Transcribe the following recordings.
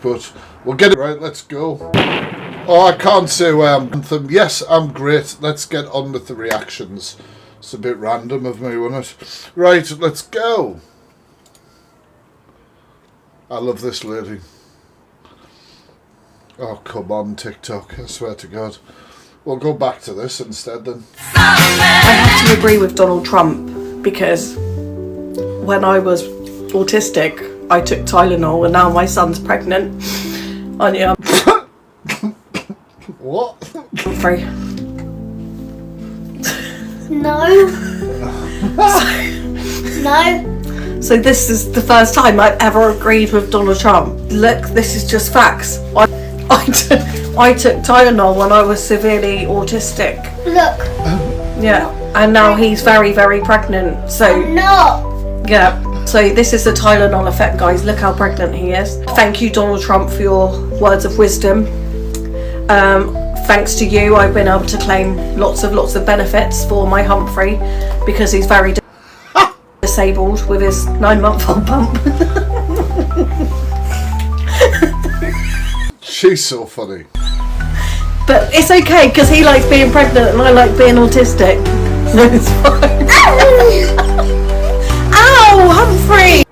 but we'll get it right. Let's go. Oh, I can't say anthem. Yes, I'm great. Let's get on with the reactions. It's a bit random of me, wasn't it? Right, let's go. I love this lady. Oh, come on, TikTok. I swear to God. We'll go back to this instead then. I have to agree with Donald Trump because when I was autistic, I took Tylenol and now my son's pregnant. Anya. What? Free. No. No. So this is the first time I've ever agreed with Donald Trump. Look, this is just facts. I took Tylenol when I was severely autistic. Look. Yeah, and now he's very, very pregnant. So I'm not. Yeah, so this is the Tylenol effect, guys. Look how pregnant he is. Thank you, Donald Trump, for your words of wisdom. Thanks to you, I've been able to claim lots of benefits for my Humphrey because he's very disabled with his 9-month-old bump. She's so funny. But it's okay because he likes being pregnant and I like being autistic. So it's fine. Ow, Humphrey!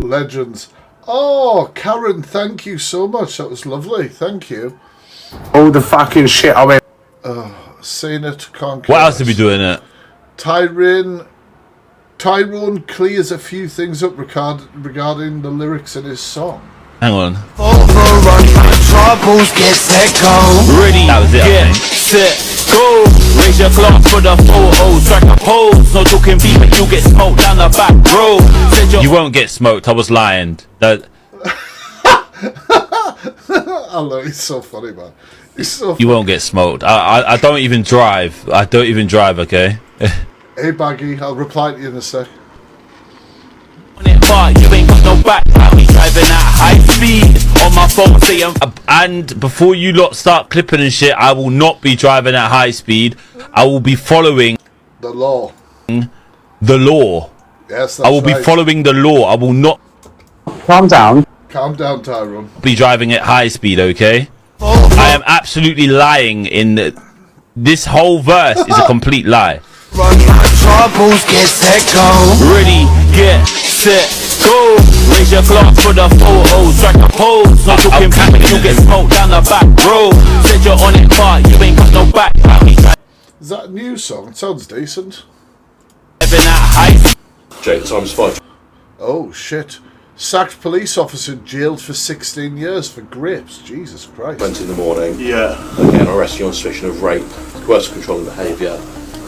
Legends. Oh, Karen, thank you so much. That was lovely. Thank you. All the fucking shit I went. Seen it, can't. What else are we doing it? Tyrone clears a few things up regarding the lyrics in his song. Hang on. Ready, that was it, get set, go. Raise your glass for the photos, strike a pose. No talking beat, but you get smoked down the back road. You won't get smoked. I was lying. That. I love. He's so funny, man. He's so. You won't get smoked. I don't even drive. I don't even drive. Okay. Hey, Baggy. I'll reply to you in a sec. You ain't got no back. I'll be driving at high speed on my phone saying. And before you lot start clipping and shit, I will not be driving at high speed. I will be following the law. The law. Yes, that's I will be following the law. I will not. Calm down. Calm down, Tyrone. Be driving at high speed, okay? I am absolutely lying in this whole verse is a complete lie. Run my troubles, get set, go. Ready, get set, go. Raise your glass for the photos, strike a pose. No talking back, you get smoked down the back road. Said you're on it, but you ain't got no back. Is that a new song? It sounds decent. Jake, time's 5. Oh shit. Sacked police officer jailed for 16 years for grapes. Jesus Christ. 20 in the morning. Yeah. Again, arrest you on suspicion of rape, coercive controlling behaviour,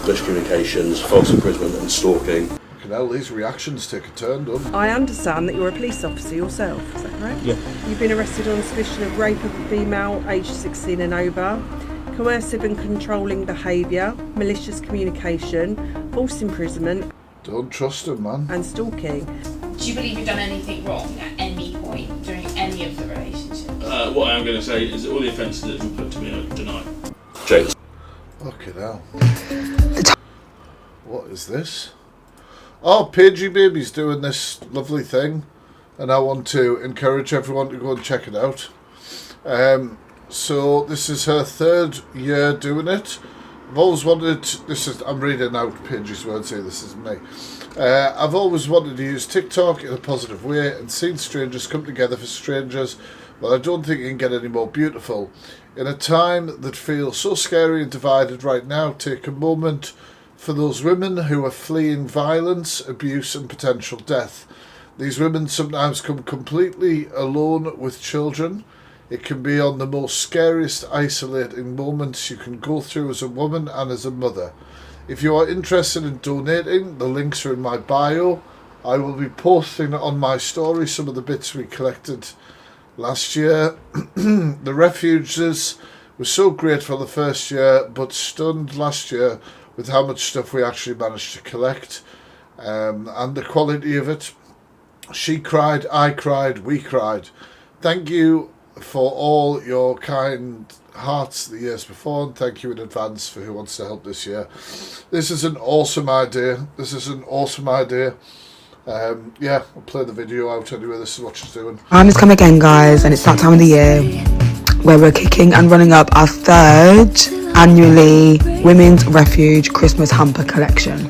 miscommunications, false imprisonment and stalking. Fucking hell, these reactions take a turn, don't they? I understand that you're a police officer yourself, is that correct? Yeah. You've been arrested on suspicion of rape of a female aged 16 and over, coercive and controlling behaviour, malicious communication, false imprisonment. Don't trust him, man. And stalking. Do you believe you've done anything wrong at any point during any of the relationships? What I am going to say is that all the offences that have been put to me I deny. Jake. Fucking hell. What is this? Oh, Pagey Baby's doing this lovely thing, and I want to encourage everyone to go and check it out. So this is her 3rd year doing it. I've always wanted. I'm reading out Pagey's words here. This is me. I've always wanted to use TikTok in a positive way and seen strangers come together for strangers. Well, I don't think it can get any more beautiful. In a time that feels so scary and divided right now, take a moment for those women who are fleeing violence, abuse and potential death. These women sometimes come completely alone with children. It can be on the most scariest, isolating moments you can go through as a woman and as a mother. If you are interested in donating, the links are in my bio. I will be posting on my story some of the bits we collected last year. The refuges were so grateful the first year, but stunned last year with how much stuff we actually managed to collect, and the quality of it. She cried, I cried, we cried. Thank you for all your kind hearts the years before, and thank you in advance for who wants to help this year. This is an awesome idea. This is an awesome idea. Yeah, I'll play the video out anyway. This is what she's doing. Time has come again, guys, and it's that time of the year where we're kicking and running up our 3rd annually Women's Refuge Christmas Hamper Collection.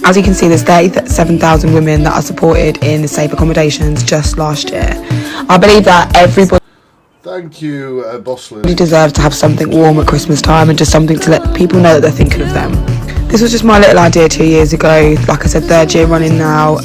As you can see, there's 37,000 women that are supported in the safe accommodations just last year. I believe that everybody Thank you, Boss Lady. deserves to have something warm at Christmas time and just something to let people know that they're thinking of them. This was just my little idea 2 years ago, like I said, 3rd year running now,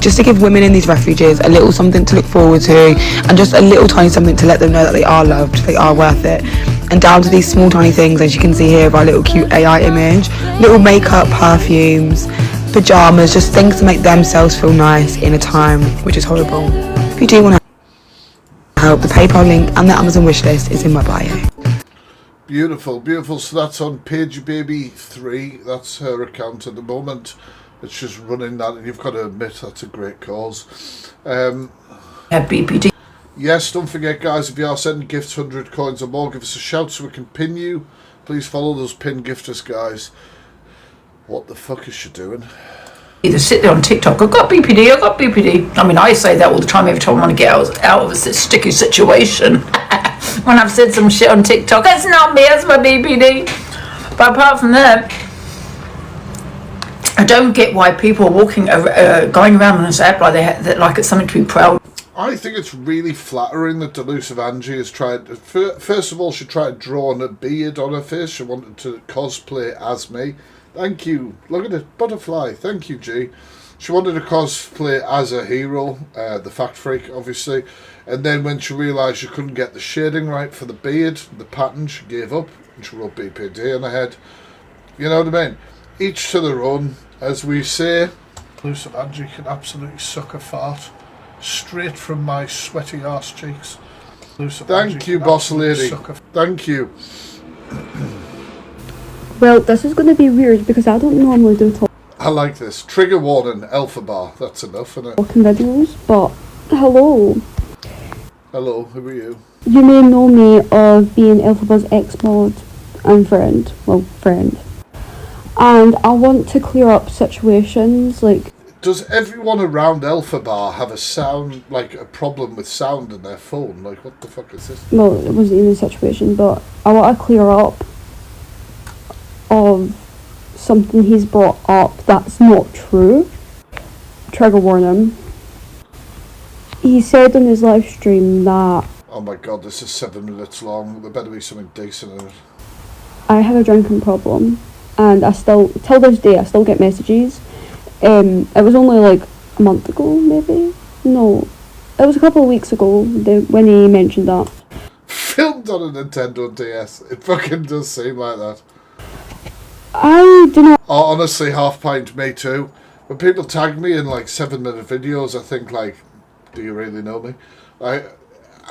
just to give women in these refuges a little something to look forward to, and just a little tiny something to let them know that they are loved, they are worth it. And down to these small tiny things, as you can see here, of our little cute AI image, little makeup, perfumes, pyjamas, just things to make themselves feel nice in a time which is horrible. If you do want to help, the PayPal link and the Amazon wishlist is in my bio. Beautiful, beautiful. So that's on Page Baby 3. That's her account at the moment. It's just running that, and you've got to admit that's a great cause. BPD. Yes, don't forget, guys, if you are sending gifts, 100 coins or more, give us a shout so we can pin you. Please follow those pin gifters, guys. What the fuck is she doing? Either sit there on TikTok, I've got BPD, I've got BPD. I mean, I say that all the time every time I want to get out of a sticky situation. When I've said some shit on TikTok, it's not me, it's my BPD. But apart from that, I don't get why people are walking, going around on this app like it's something to be proud. I think it's really flattering that Delusive Angie has tried. First of all, she tried drawing a beard on her face. She wanted to cosplay as me. Thank you. Look at it, butterfly. Thank you, G. She wanted to cosplay as a hero, TheFactFreak, obviously. And then when she realised she couldn't get the shading right for the beard, the pattern, she gave up and she wrote BPD on her head. You know what I mean? Each to their own, as we say. Delusive Angie can absolutely suck a fart. Straight from my sweaty arse cheeks. Thank you, boss lady. Thank you. Well, this is going to be weird because I don't normally do I like this. Trigger warning, alpha bar. That's enough, isn't it? talking videos, but hello. Hello, who are you? You may know me of being Elphabar's ex-mod and friend. Well, friend. And I want to clear up situations like... Does everyone around Alpha Bar have a sound, like a problem with sound in their phone? Like, what the fuck is this? Well, it wasn't even a situation, but I want to clear up of something he's brought up that's not true. Trigger warning. He said on his live stream that... Oh my god, this is 7 minutes long. There better be something decent in it. I have a drinking problem, and I still, till this day, I still get messages. It was only like a month ago, maybe? No, it was a couple of weeks ago when he mentioned that. Filmed on a Nintendo DS. It fucking does seem like that. I do not... Oh, honestly, half pint, me too. When people tag me in like 7-minute videos, I think like, do you really know me? I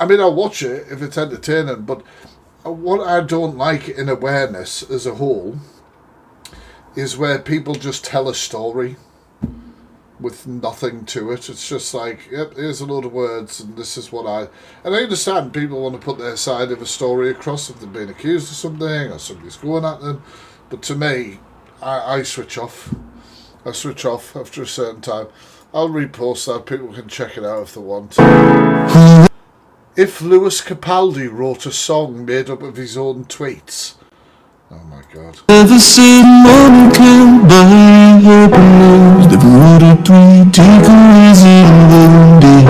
mean, I'll watch it if it's entertaining, but what I don't like in awareness as a whole is where people just tell a story with nothing to it. It's just like, yep, here's a load of words and this is what I... And I understand people want to put their side of a story across if they've been accused of something or somebody's going at them. But to me, I switch off. I switch off after a certain time. I'll repost that. People can check it out if they want. If Lewis Capaldi wrote a song made up of his own tweets... Oh my god. Never said money can buy happiness. Never wrote a tweet, take a easy one day.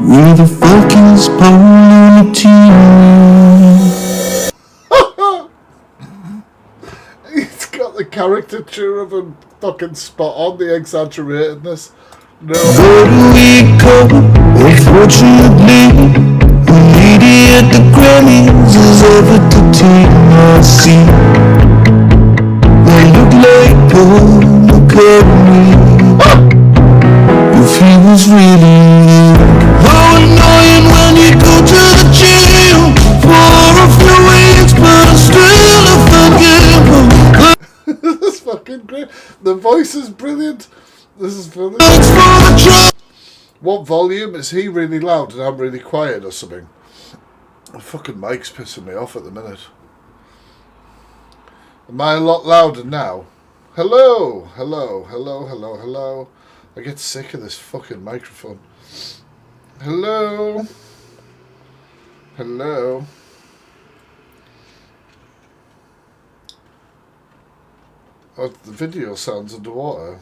Where the fuck is He's got the caricature of him fucking spot on, the exaggeratedness. No. Where do we go? Unfortunately, the lady at the Grammys is ever to take my seat. They look like Paul McCartney if he was really how annoying when you go to the gym for a few weeks, but still a fucking This is fucking great. The voice is brilliant. This is brilliant. What volume? Is he really loud and I'm really quiet or something? The fucking mic's pissing me off at the minute. Am I a lot louder now? Hello, hello, hello, hello, hello. I get sick of this fucking microphone. Hello? Hello? Oh, the video sounds underwater.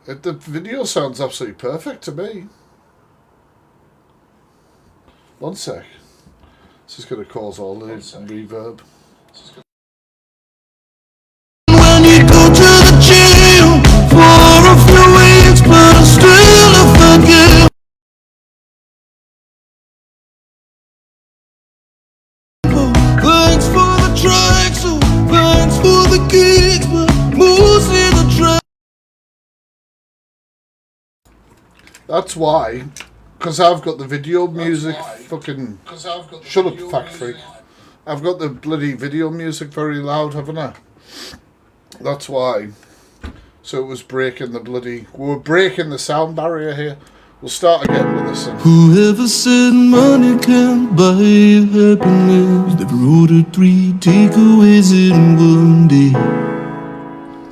The video sounds absolutely perfect to me. One sec. This is going to cause all the reverb. When you go to the gym for a few weeks, but I'm still a forgive. Thanks for the tracks, so thanks for the gigs, but mostly the track. That's why, because I've got the video music fucking... Shut up, fact freak. I've got the bloody video music very loud, haven't I? That's why. So it was breaking the bloody... We were breaking the sound barrier here. We'll start again with this one. Whoever said money can't buy you happiness never ordered 3 takeaways in one day.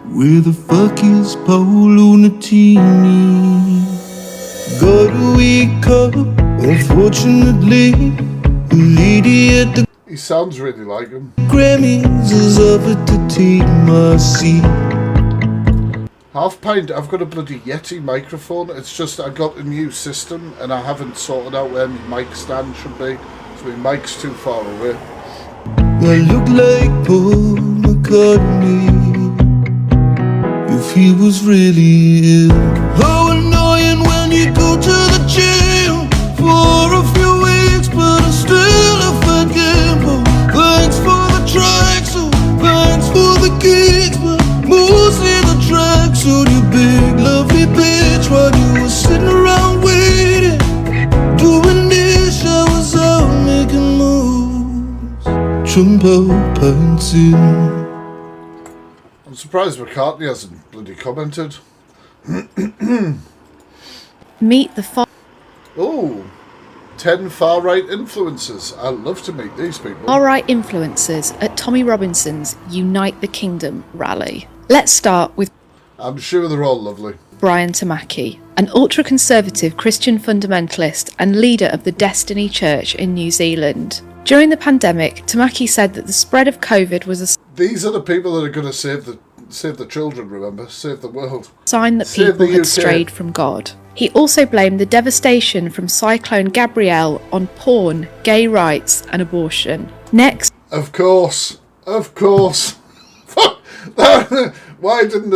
Where the fuck is Paolo Nutini? Gotta wake up, unfortunately. The lady at the He sounds really like him. Grammys is offered to take my seat. Half pint, I've got a bloody Yeti microphone. It's just I got a new system and I haven't sorted out where my mic stand should be. So my mic's too far away. I look like Paul McCartney if he was really ill. How annoying when you go to the gym for a few weeks, but I'm still a fat gamble. Thanks for the tracks, so thanks for the gigs, but mostly the tracks. So you big lovely bitch, while you were sitting around waiting, doing this, I was out making moves. Jump out, pants in. I'm surprised McCartney hasn't bloody commented. Meet the Oh, 10 far-right influencers. I'd love to meet these people. far-right influencers at Tommy Robinson's Unite the Kingdom rally. Let's start with I'm sure they're all lovely. Brian Tamaki, an ultra-conservative Christian fundamentalist and leader of the Destiny Church in New Zealand. During the pandemic, Tamaki said that the spread of COVID was a These are the people that are going to save the children, remember? Save the world. sign that Save people the had UK. strayed from God. He also blamed the devastation from Cyclone Gabrielle on porn, gay rights and abortion. Next, Of course. Why didn't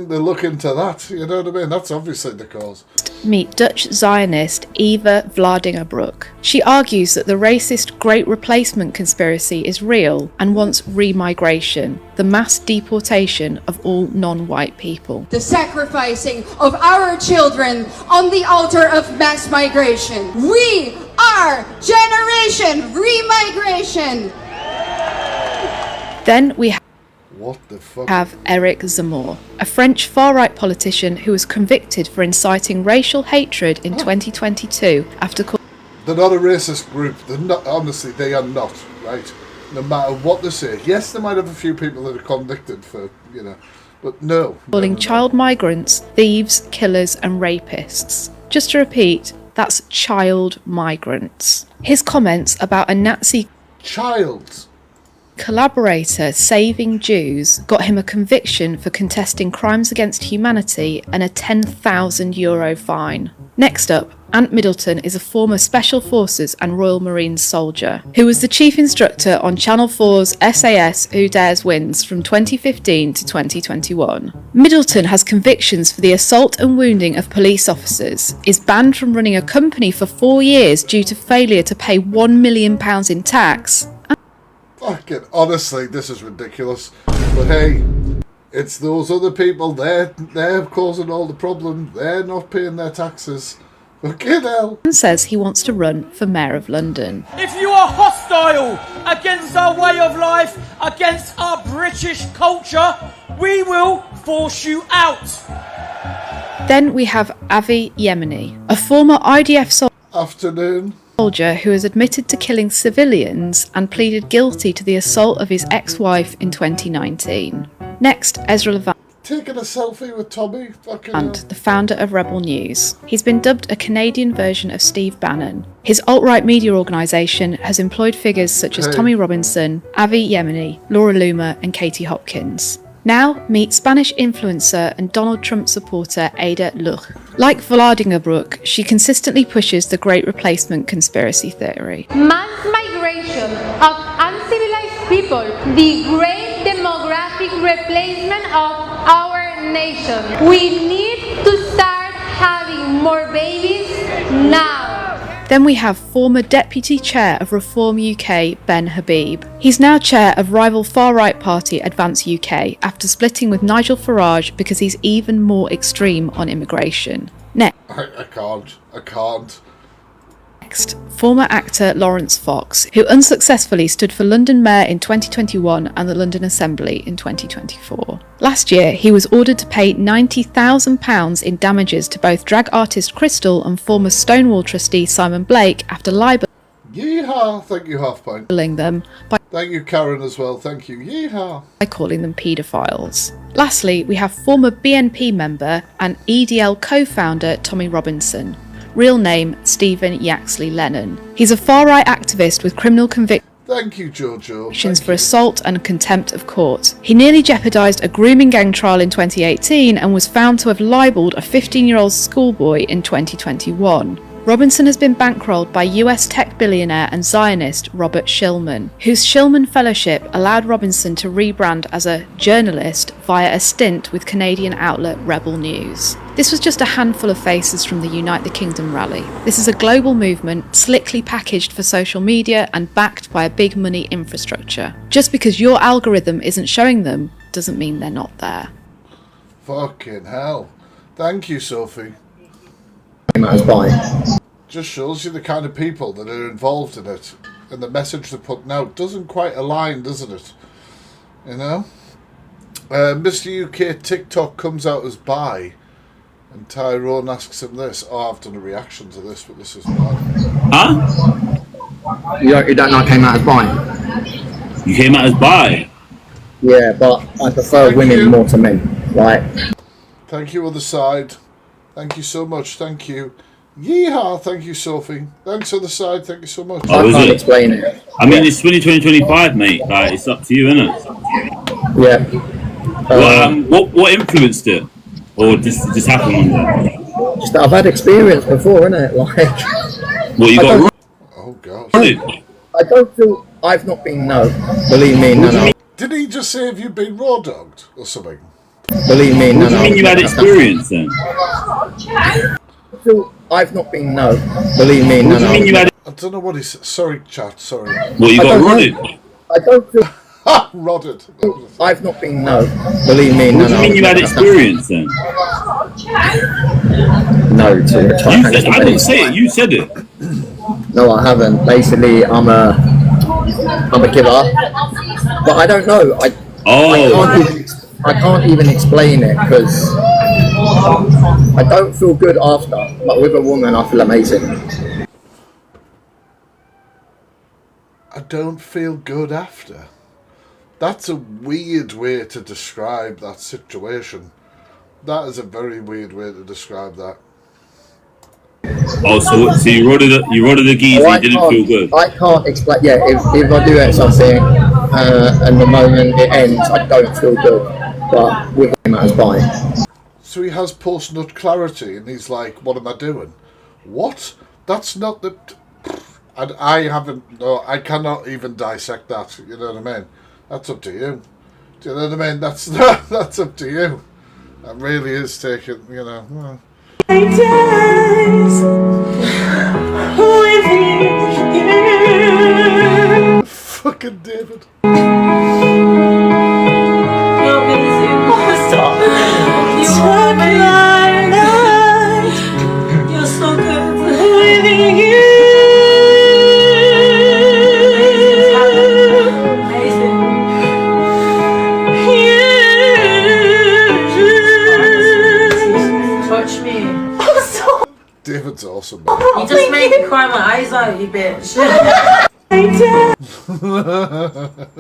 they look into that? You know what I mean? That's obviously the cause. meet Dutch Zionist Eva Vladingerbroek. She argues that the racist Great Replacement conspiracy is real and wants remigration, the mass deportation of all non-white people. The sacrificing of our children on the altar of mass migration. We are Generation Remigration. Then we What the fuck? have Eric Zemmour, a French far-right politician who was convicted for inciting racial hatred in 2022 after They're not a racist group. They're not. Honestly, they are not. Right. No matter what they say. Yes, they might have a few people that are convicted for, but no. calling child migrants thieves, killers and rapists. Just to repeat, that's child migrants. His comments about a Nazi child collaborator saving Jews got him a conviction for contesting crimes against humanity and a €10,000 fine. Next up, Ant Middleton is a former Special Forces and Royal Marines soldier who was the chief instructor on Channel 4's SAS Who Dares Wins from 2015 to 2021. Middleton has convictions for the assault and wounding of police officers, is banned from running a company for 4 years due to failure to pay £1 million in tax. Fucking honestly, this is ridiculous. But hey, it's those other people. They're causing all the problem. They're not paying their taxes. Fucking hell. And says he wants to run for Mayor of London. If you are hostile against our way of life, against our British culture, we will force you out. Then we have Avi Yemeni, a former IDF soldier who has admitted to killing civilians and pleaded guilty to the assault of his ex-wife in 2019. Next, Ezra Levant. Taking a selfie with Tommy. Fucking And the founder of Rebel News. He's been dubbed a Canadian version of Steve Bannon. His alt-right media organisation has employed figures such as Tommy Robinson, Avi Yemeni, Laura Loomer and Katie Hopkins. Now, meet Spanish influencer and Donald Trump supporter Ada Luch. Like Vladingerbrook, she consistently pushes the Great Replacement conspiracy theory. Mass migration of uncivilized people, the great demographic replacement of our nation. We need to start having more babies now. Then we have former Deputy Chair of Reform UK, Ben Habib. He's now chair of rival far-right party Advance UK after splitting with Nigel Farage because he's even more extreme on immigration. I can't. Next, former actor Lawrence Fox, who unsuccessfully stood for London Mayor in 2021 and the London Assembly in 2024. Last year, he was ordered to pay £90,000 in damages to both drag artist Crystal and former Stonewall trustee Simon Blake after libeling Yeehaw! Thank you, Half Pint. them by Thank you, Karen, as well. Thank you. Yeehaw! by calling them paedophiles. Lastly, we have former BNP member and EDL co-founder Tommy Robinson. Real name, Stephen Yaxley Lennon. He's a far-right activist with criminal convictions Thank you, Jojo. for assault and contempt of court. He nearly jeopardised a grooming gang trial in 2018 and was found to have libelled a 15-year-old schoolboy in 2021. Robinson has been bankrolled by US tech billionaire and Zionist Robert Shillman, whose Shillman Fellowship allowed Robinson to rebrand as a journalist via a stint with Canadian outlet Rebel News. This was just a handful of faces from the Unite the Kingdom rally. This is a global movement, slickly packaged for social media and backed by a big money infrastructure. Just because your algorithm isn't showing them, doesn't mean they're not there. Fucking hell. Thank you, Sophie. Just shows you the kind of people that are involved in it. And the message they're putting out doesn't quite align, doesn't it? You know? Mr. UK TikTok comes out as bi. And Tyrone asks him this. Oh, I've done a reaction to this, but this is bad. Huh? You don't know I came out as bi? You came out as bi? Yeah, but I prefer women more to men, right? Thank you, other side. Thank you so much. Thank you. Yeehaw. Thank you, Sophie. Thanks, other side. Thank you so much. Oh, I is can't it? explain it. I mean, it's 2025, mate. Like, it's up to you, innit? Yeah. What influenced it? Or just happened one day? Just that I've had experience before, innit? Like, What, you got Oh, God. I don't feel I've not been, no. Believe me, no. Did he just say have you been raw dogged or something? Believe me, What do you mean you had experience then? I've not been, no. Believe me, What do you mean you had I don't know what he's... Sorry, chat, sorry. What, you got rodded? I don't feel... Rodded. I've not been, no. Believe me, What do you mean you had experience then? No, to try. You said, I didn't say it, you said it. No, I haven't. Basically, I'm a giver. But I don't know. I can't even explain it because I don't feel good after. But with a woman, I feel amazing. I don't feel good after. That's a weird way to describe that situation. That is a very weird way to describe that. Oh, so you rodded the geezer, you didn't feel good? I can't explain. Yeah, if I do it something and the moment it ends, I don't feel good. But with him, that's fine. So he has post-nut clarity and he's like, what am I doing? What? That's not the... And I haven't... No, I cannot even dissect that. You know what I mean? That's up to you. Do you know what I mean? That's up to you. That really is taking, you know... Well. Fucking David. You're so good with you. Touch me. David's awesome. You just made me cry my eyes out, you bitch.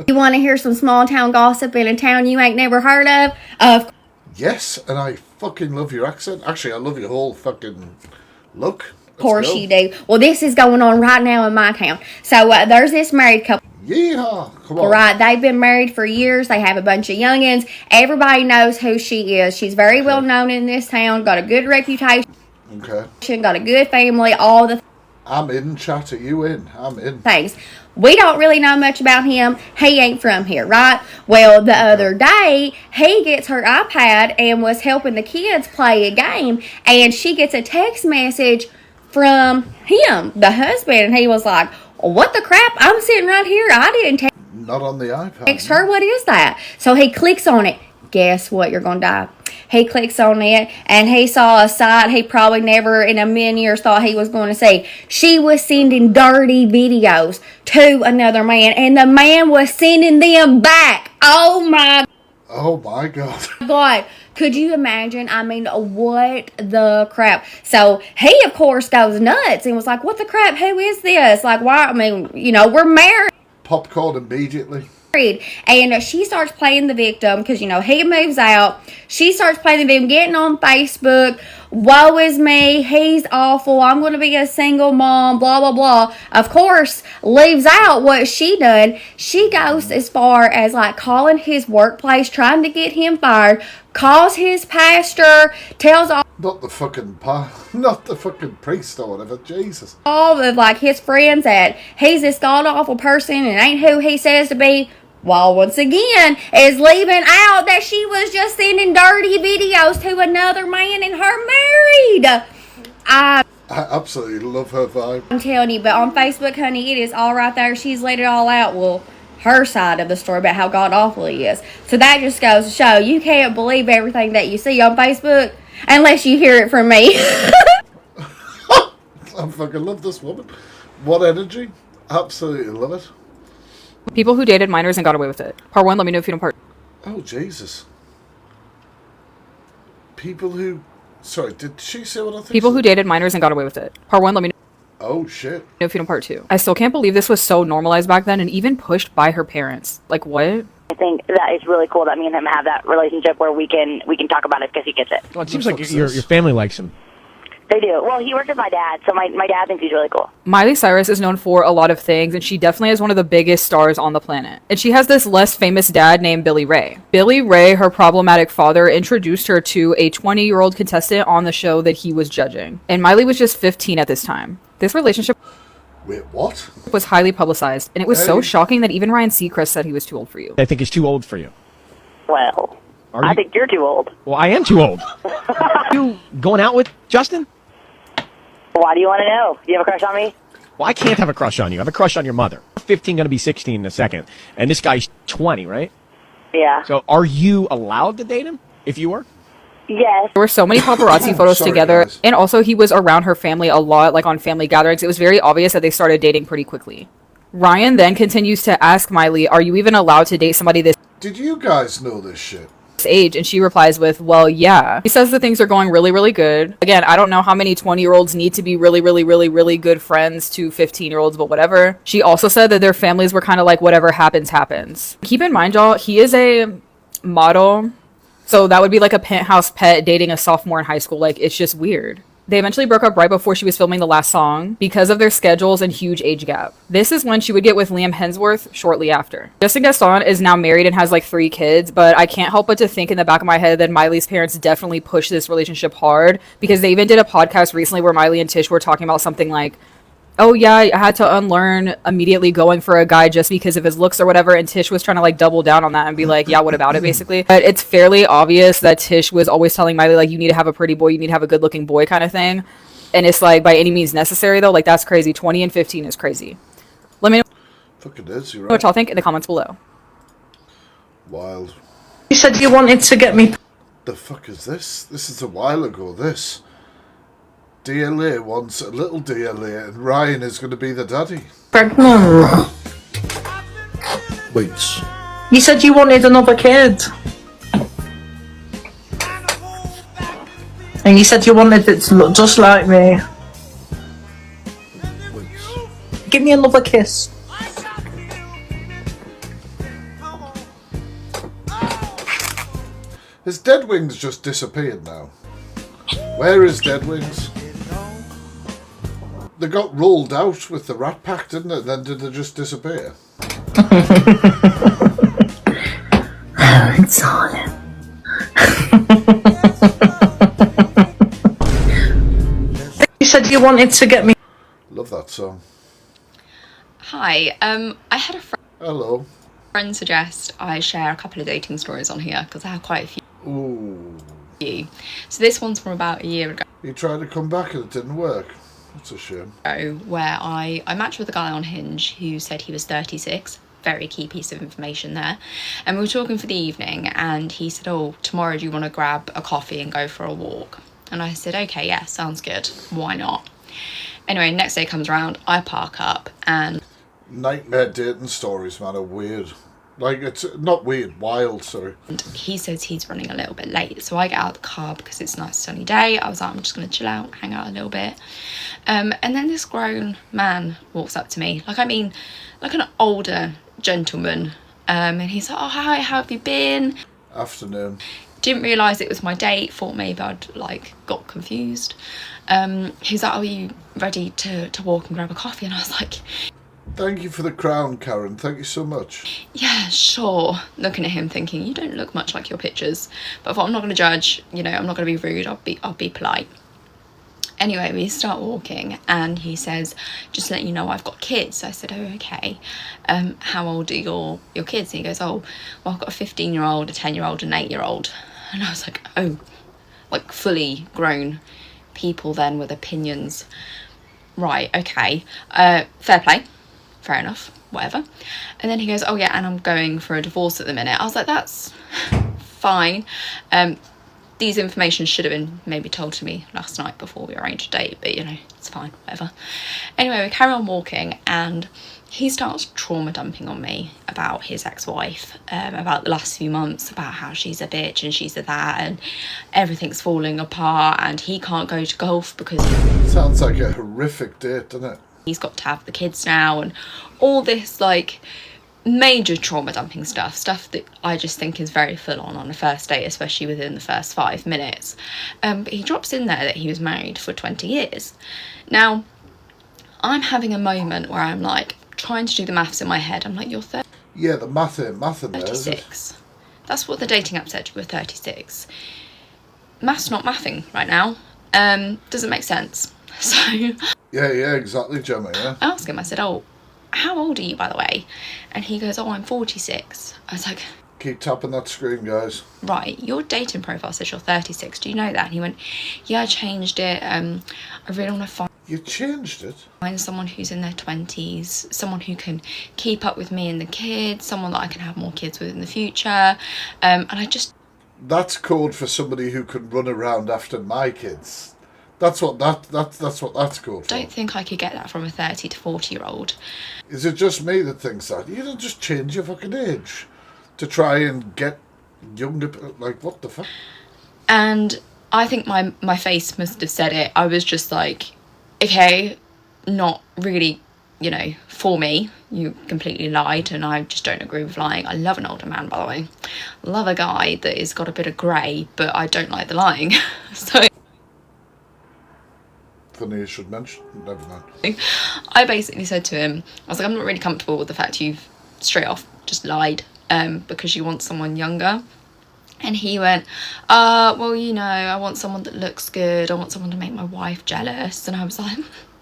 You want to hear some small town gossip in a town you ain't never heard of? Yes, and I fucking love your accent. Actually, I love your whole fucking look. Of course you do. Well, this is going on right now in my town. So there's this married couple. Yeehaw! Come on. Right, they've been married for years. They have a bunch of youngins. Everybody knows who she is. She's very well known in this town. Got a good reputation. Okay. Got a good family. All the I'm in, chat. Are you in? I'm in. things. We don't really know much about him. He ain't from here, right? Well, the other day, he gets her iPad and was helping the kids play a game, and she gets a text message from him, the husband, and he was like, what the crap? I'm sitting right here. I didn't Not on the iPad. text her. What is that? So he clicks on it. Guess what? You're going to die. He clicks on it, and he saw a site he probably never in a million years thought he was going to see. She was sending dirty videos to another man, and the man was sending them back. Oh my God. God. Could you imagine? I mean, what the crap? So he, of course, goes nuts and was like, what the crap? Who is this? Like, why? I mean, we're married. Popcorn immediately. And she starts playing the victim because, he moves out. She starts playing the victim, getting on Facebook. Woe is me. He's awful. I'm going to be a single mom, blah, blah, blah. Of course, leaves out what she done. She goes as far as, calling his workplace, trying to get him fired, calls his pastor, tells Not the fucking priest or whatever. Jesus. all of, his friends that he's this god-awful person and ain't who he says to be. While once again is leaving out that she was just sending dirty videos to another man and her married. I absolutely love her vibe. I'm telling you, but on Facebook, honey, it is all right there. She's laid it all out. Well, her side of the story about how god awful he is. So that just goes to show you can't believe everything that you see on Facebook unless you hear it from me. I fucking love this woman. What energy. Absolutely love it. People who dated minors and got away with it. Part 1, let me know if you know part. Oh, Jesus. People who... Sorry, did she say what I think? People who dated minors and got away with it. Part 1, let me know. Oh, shit. If you know part 2. I still can't believe this was so normalized back then and even pushed by her parents. Like, what? I think that is really cool that me and him have that relationship where we can talk about it because he gets it. Well, it seems like your family likes him. They do. Well, he works with my dad, so my dad thinks he's really cool. Miley Cyrus is known for a lot of things, and she definitely is one of the biggest stars on the planet. And she has this less famous dad named Billy Ray. Billy Ray, her problematic father, introduced her to a 20-year-old contestant on the show that he was judging. And Miley was just 15 at this time. This relationship... Wait, what? ...was highly publicized, and it was so shocking that even Ryan Seacrest said he was too old for you. I think he's too old for you. Well, I think you're too old. Well, I am too old. You going out with Justin? Why do you want to know? Do you have a crush on me? Well, I can't have a crush on you. I have a crush on your mother. 15, going to be 16 in a second. And this guy's 20, right? Yeah. So are you allowed to date him if you were? Yes. There were so many paparazzi photos together, and also he was around her family a lot, like on family gatherings. It was very obvious that they started dating pretty quickly. Ryan then continues to ask Miley, are you even allowed to date somebody this Did you guys know this shit? age? And she replies with, well, yeah. He says that things are going really, really good. Again, I don't know how many 20-year-olds need to be really, really, really, really good friends to 15-year-olds, but whatever. She also said that their families were kind of like, whatever happens, happens. Keep in mind, y'all, he is a model. So that would be like a penthouse pet dating a sophomore in high school. Like, it's just weird. They eventually broke up right before she was filming the last song because of their schedules and huge age gap. This is when she would get with Liam Hemsworth shortly after. Justin Gaston is now married and has like 3 kids, but I can't help but to think in the back of my head that Miley's parents definitely pushed this relationship hard because they even did a podcast recently where Miley and Tish were talking about something like, oh yeah, I had to unlearn immediately going for a guy just because of his looks or whatever, and Tish was trying to like double down on that and be like, yeah, what about it, basically. But it's fairly obvious that Tish was always telling Miley, like, you need to have a pretty boy, you need to have a good looking boy kind of thing. And it's like, by any means necessary though, like that's crazy. 20 and 15 is crazy. Let me know Fucking is, you're what right. y'all think in the comments below. Wild. You said you wanted to get me... The fuck is this? This is a while ago, this. DLA wants a little DLA and Ryan is going to be the daddy. pregnant. Wait. You said you wanted another kid. And you said you wanted it to look just like me. Give me another kiss. Has Dead Wings just disappeared now? Where is Dead Wings? They got rolled out with the Rat Pack, didn't it? Then did they just disappear? It's on. You said you wanted to get me. Love that song. Hi, I had a Hello. friend suggest I share a couple of dating stories on here because I have quite a few. Ooh. So this one's from about a year ago. You tried to come back and it didn't work. That's a shame. Where I matched with a guy on Hinge who said he was 36. Very key piece of information there. And we were talking for the evening and he said, oh, tomorrow do you want to grab a coffee and go for a walk? And I said, okay, yeah, sounds good. Why not? Anyway, next day comes around, I park up and... Nightmare dating stories, man, are weird. Like, it's not weird, wild, sorry. And he says he's running a little bit late. So I get out of the car because it's a nice sunny day. I was like, I'm just going to chill out, hang out a little bit. And then this grown man walks up to me. Like an older gentleman. And he's like, oh, hi, how have you been? Afternoon. Didn't realise it was my date. Thought maybe I'd, got confused. He's like, oh, are you ready to walk and grab a coffee? And I was like... Thank you for the crown, Karen. Thank you so much. Yeah, sure. Looking at him thinking, you don't look much like your pictures. But I thought, I'm not going to judge, I'm not going to be rude, I'll be polite. Anyway, we start walking and he says, just to let you know, I've got kids. I said, oh, okay. How old are your kids? And he goes, oh, well, I've got a 15-year-old, a 10-year-old, and an 8-year-old. And I was like, oh, fully grown people then with opinions. Right, okay. Fair play. Fair enough, whatever. And then he goes, oh yeah, and I'm going for a divorce at the minute. I was like, that's fine. These information should have been maybe told to me last night before we arranged a date, but it's fine, whatever. Anyway, we carry on walking and he starts trauma dumping on me about his ex-wife, about the last few months, about how she's a bitch and she's a that and everything's falling apart and he can't go to golf because... Sounds like a horrific date, doesn't it? He's got to have the kids now and all this major trauma dumping stuff that I just think is very full on a first date, especially within the first 5 minutes. But he drops in there that he was married for 20 years. Now, I'm having a moment where I'm trying to do the maths in my head. I'm like, you're 30. Yeah, the math in there, 36. That's what the dating app said, you were 36. Math's not mathing right now. Doesn't make sense. So... Yeah, exactly, Gemma, yeah. I asked him, I said, oh, how old are you, by the way? And he goes, oh, I'm 46. I was like... Keep tapping that screen, guys. Right, your dating profile says you're 36. Do you know that? And he went, yeah, I changed it. I really want to find... You changed it? Find someone who's in their 20s, someone who can keep up with me and the kids, someone that I can have more kids with in the future. And I just... That's code for somebody who can run around after my kids. That's what that's called for. Don't think I could get that from a 30 to 40-year-old. Is it just me that thinks that? You don't just change your fucking age to try and get younger. What the fuck? And I think my face must have said it. I was just like, okay, not really, for me. You completely lied, and I just don't agree with lying. I love an older man, by the way. Love a guy that has got a bit of grey, but I don't like the lying. So... Funny you should mention. Never mind. I basically said to him, I was like, I'm not really comfortable with the fact you've straight off just lied because you want someone younger. And he went, well, I want someone that looks good. I want someone to make my wife jealous. And I was like...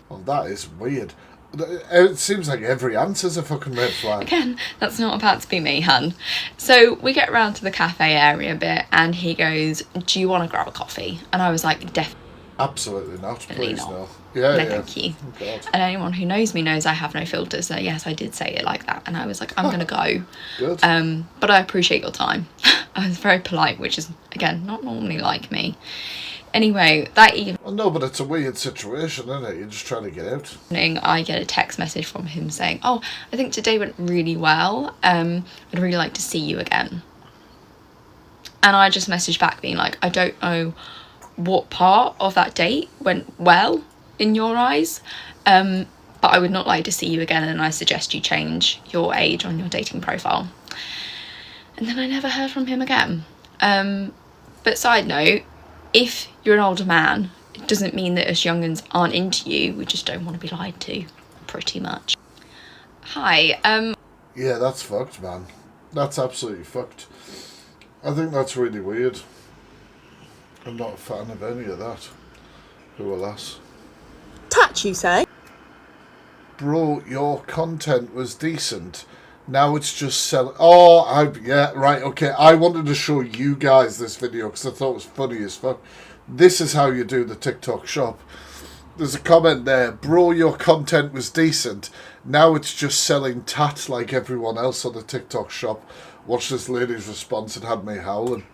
Well, that is weird. It seems like every answer's a fucking red flag. Again, that's not about to be me, hun. So we get around to the cafe area a bit and he goes, do you want to grab a coffee? And I was like, definitely. Absolutely not. Please not. no. Yeah, no, thank you. Oh, God. And anyone who knows me knows I have no filters. So yes, I did say it like that. And I was like, I'm going to go. Good. But I appreciate your time. I was very polite, which is, again, not normally like me. Anyway, that evening... Well, no, but it's a weird situation, isn't it? You're just trying to get out. I get a text message from him saying, oh, I think today went really well. I'd really like to see you again. And I just messaged back being like, I don't know what part of that date went well in your eyes, but I would not like to see you again, and I suggest you change your age on your dating profile. And then I never heard from him again. But side note, if you're an older man, it doesn't mean that us young'uns aren't into you. We just don't want to be lied to, pretty much. Hi, Yeah, that's fucked, man. That's absolutely fucked. I think that's really weird. I'm not a fan of any of that. Who alas. Touch, you say? Bro, your content was decent. Now it's just selling. Oh, yeah, right, okay. I wanted to show you guys this video because I thought it was funny as fuck. This is how you do the TikTok shop. There's a comment there. Bro, your content was decent. Now it's just selling tat like everyone else on the TikTok shop. Watch this lady's response. It had me howling.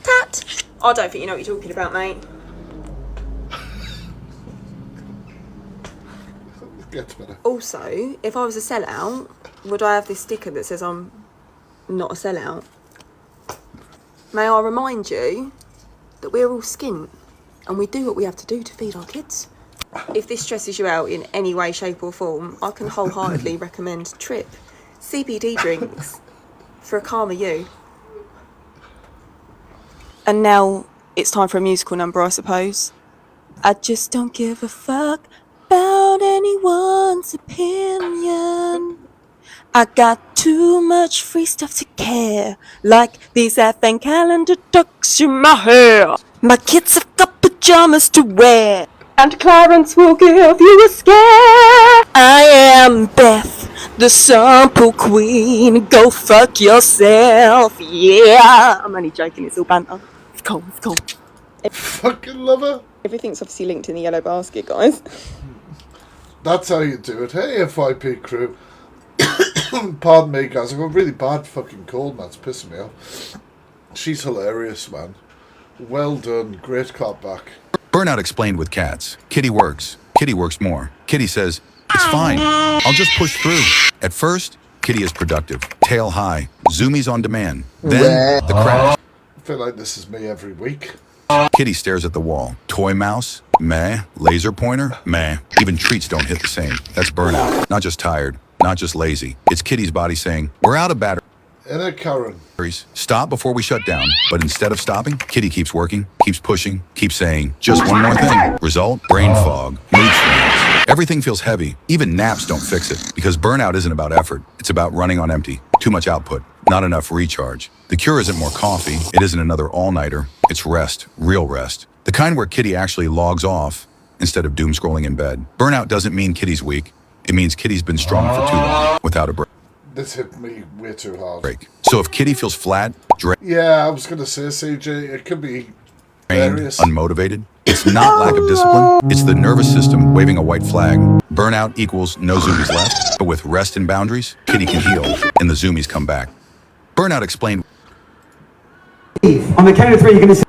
Tat? I don't think you know what you're talking about, mate. Gets better. Also, if I was a sellout, would I have this sticker that says I'm not a sellout? May I remind you that we're all skint and we do what we have to do to feed our kids. If this stresses you out in any way, shape or form, I can wholeheartedly recommend Trip CBD drinks for a calmer you. And now it's time for a musical number, I suppose. I just don't give a fuck about anyone's opinion. I got too much free stuff to care, like these advent calendar tucks in my hair. My kids have got pajamas to wear, and Clarence will give you a scare. I am Beth, the sample queen. Go fuck yourself, yeah. I'm only joking, it's all banter. It's cool, it's cool. Fucking love her. Everything's obviously linked in the yellow basket, guys. That's how you do it. Hey, FYP crew. Pardon me, guys. I've got a really bad fucking cold, man. It's pissing me off. She's hilarious, man. Well done. Great clap back. Burnout explained with cats. Kitty works. Kitty works more. Kitty says, it's fine. I'll just push through. At first, Kitty is productive. Tail high. Zoomies on demand. Then, the crash. I feel like this is me every week. Kitty stares at the wall. Toy mouse? Meh. Laser pointer? Meh. Even treats don't hit the same. That's burnout. Not just tired. Not just lazy. It's Kitty's body saying, we're out of batteries. Karen. Stop before we shut down. But instead of stopping, Kitty keeps working, keeps pushing, keeps saying, just one more thing. Result, brain fog, mood swings. Everything feels heavy. Even naps don't fix it. Because burnout isn't about effort. It's about running on empty. Too much output. Not enough recharge. The cure isn't more coffee. It isn't another all-nighter. It's rest. Real rest. The kind where Kitty actually logs off instead of doom scrolling in bed. Burnout doesn't mean Kitty's weak. It means Kitty's been strong for too long without a break. This hit me way too hard. So if Kitty feels flat, yeah, I was going to say, CJ, it could be various. Unmotivated, it's not lack of discipline. It's the nervous system waving a white flag. Burnout equals no zoomies left. But with rest and boundaries, Kitty can heal and the zoomies come back. Burnout explained. On the count of three, you're going to say...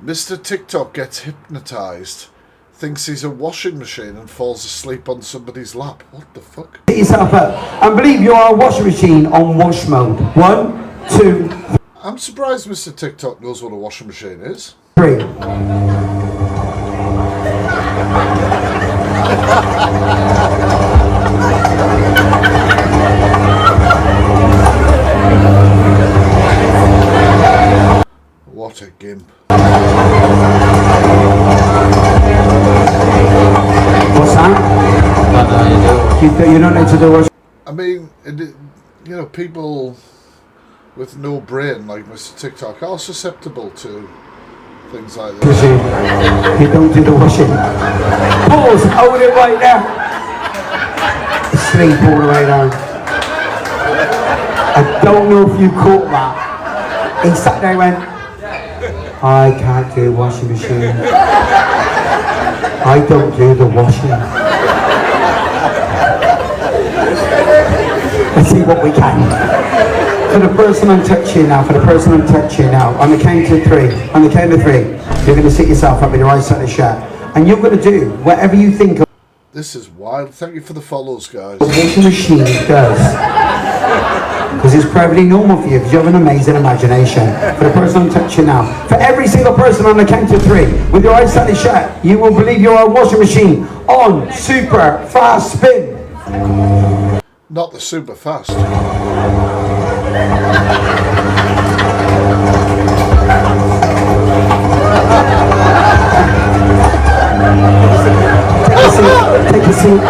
Mr. TikTok gets hypnotized, thinks he's a washing machine and falls asleep on somebody's lap. What the fuck? Get yourself up and believe you are a washing machine on wash mode. 1, 2, 3. I'm surprised Mr. TikTok knows what a washing machine is. What a gimp. What's that? You don't need to do what... I mean, you know, people with no brain like Mr. TikTok are susceptible to things like this. You don't do the washing. Pause, hold it right there. Sleep all the way down. I don't know if you caught that. He sat there and went, I can't do washing machine. I don't do the washing. Let's see what we can. For the person I'm touching now, on the count of three, you're going to sit yourself up with your eyes slightly shut, and you're going to do whatever you think of. This is wild. Thank you for the follows, guys. The washing machine does. Because it's perfectly normal for you, because you have an amazing imagination. For the person I'm touching now, for every single person on the count of three, with your eyes slightly shut, you will believe you're a washing machine on super fast spin. Not the super fast. Take a seat.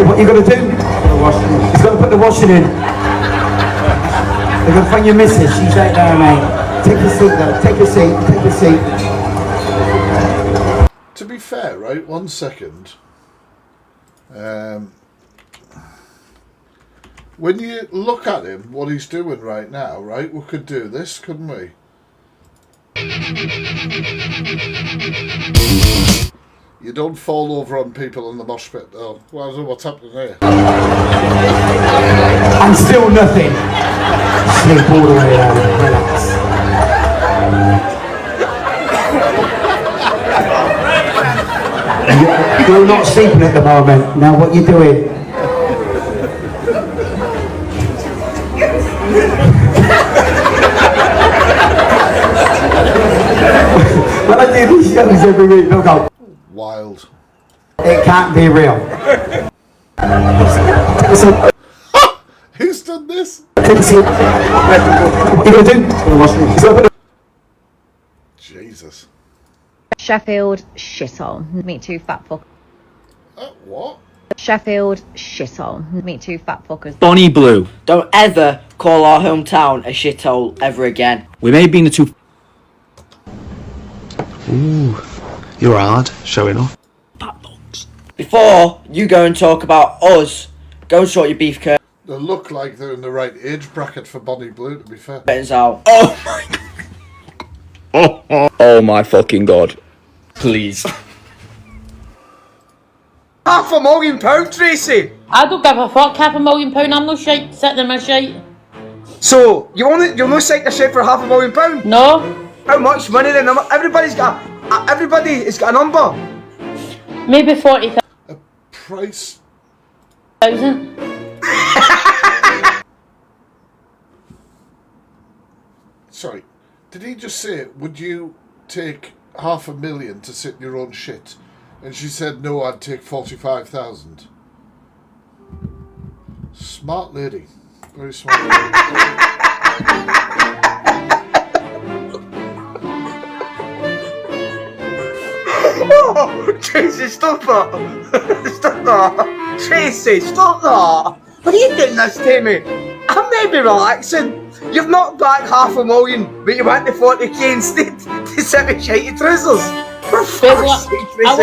What you got to do? He's got to put the washing in. You've got to find your missus. She's right there, mate. Take a seat, though. Take a seat. Take a seat. To be fair, right, 1 second. When you look at him, what he's doing right now, right, we could do this, couldn't we? You don't fall over on people in the mosh pit, though. Well, I don't know what's happening here. And still nothing. Sleep all the way down. Relax. You're not sleeping at the moment. Now what you doing? When I do these shows every week, they'll go, wild. It can't be real. Who's done this? What are you going to do? Jesus. Sheffield shithole. Meet two fat fuckers. What? Sheffield shithole. Meet two fat fuckers. Bonnie Blue. Don't ever call our hometown a shithole ever again. We may have been the two. Ooh, you're hard, showing off. Before you go and talk about us, go and sort your beef curtains They look like they're in the right age bracket for Bonnie Blue, to be fair. out. Oh my god. Oh my fucking god. Please. £500,000, Tracy! I don't give a fuck, £500,000, I'm no shite, sitting in my shite. So, you'll no site the shit for £500,000? No. How much money then? Everybody has got a number. Maybe 40,000. Price? Sorry, did he just say, would you take $500,000 to sit in your own shit? And she said, no, I'd take 45,000. Smart lady. Very smart lady. Oh, Tracy, stop that! Stop that! Tracy, stop that! What are you doing this to me? I may be relaxing. You've knocked back $500,000, but you want the 40k instead to sit with shitey trousers. For fuck's sake, Tracy. I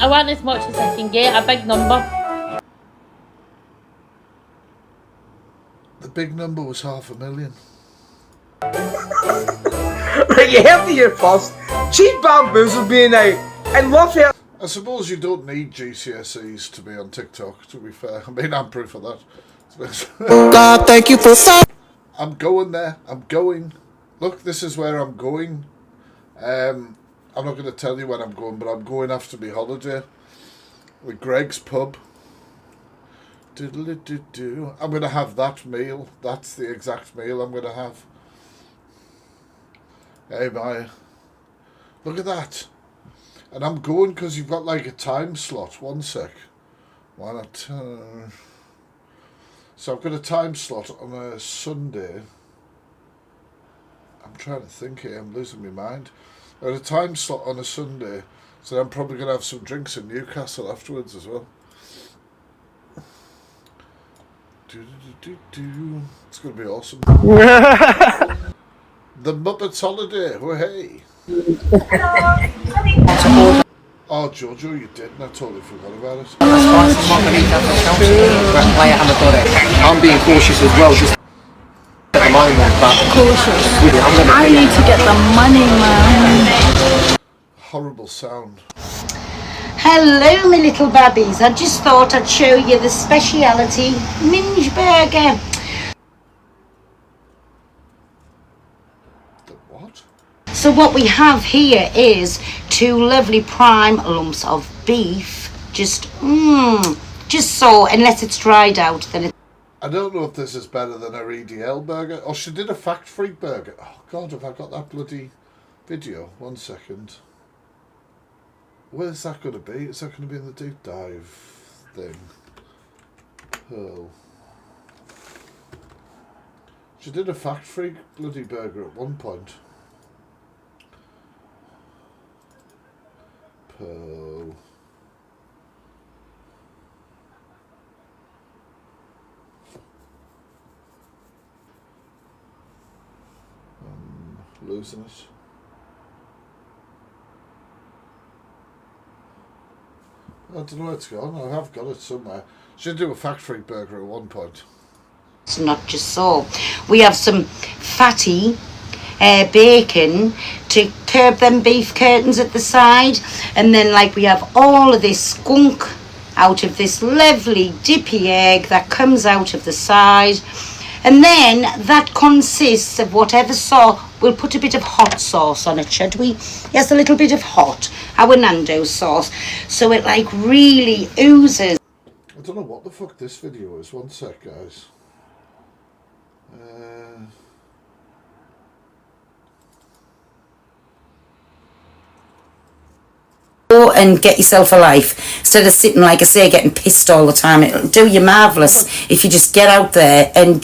want as much as I can get, a big number. The big number was $500,000. Right, you heard it here first. Cheap bamboozled being out and love her. I suppose you don't need GCSEs to be on TikTok, to be fair. I mean, I'm proof of that. God, thank you for I'm going there. I'm going. Look, this is where I'm going. I'm not going to tell you when I'm going, but I'm going after my holiday with Greg's Pub. Doodle-doo-doo. I'm going to have that meal. That's the exact meal I'm going to have. Hey, Maya. Look at that. And I'm going because you've got like a time slot. 1 sec. Why not? So I've got a time slot on a Sunday. I'm trying to think here. I'm losing my mind. I've got a time slot on a Sunday. So I'm probably going to have some drinks in Newcastle afterwards as well. It's going to be awesome. The Muppets Holiday. Oh, hey. Oh, Jojo, you didn't. I totally forgot about it. I'm being cautious as well, just at the moment, but Cautious. I need to get the money, man. Horrible sound. Hello, my little babbies. I just thought I'd show you the speciality minge burger. So what we have here is 2 lovely prime lumps of beef. Just so, unless it's dried out, then it's... I don't know if this is better than her EDL burger. Oh, she did a TheFactFreak burger. Oh, God, have I got that bloody video? 1 second. Where's that going to be? Is that going to be in the deep dive thing? Pearl. She did a TheFactFreak bloody burger at one point. Pearl. Losing it. I don't know where it's gone. I have got it somewhere. Should do a TheFactFreak burger at one point. It's not just so. We have some fatty bacon to curb them beef curtains at the side, and then like we have all of this skunk out of this lovely dippy egg that comes out of the side, and then that consists of whatever sauce. We'll put a bit of hot sauce on it, should we? Yes, a little bit of hot, our Nando's sauce, so it like really oozes. I don't know what the fuck this video is. One sec, guys. Go and get yourself a life instead of sitting, like I say, getting pissed all the time. It'll do you marvellous if you just get out there and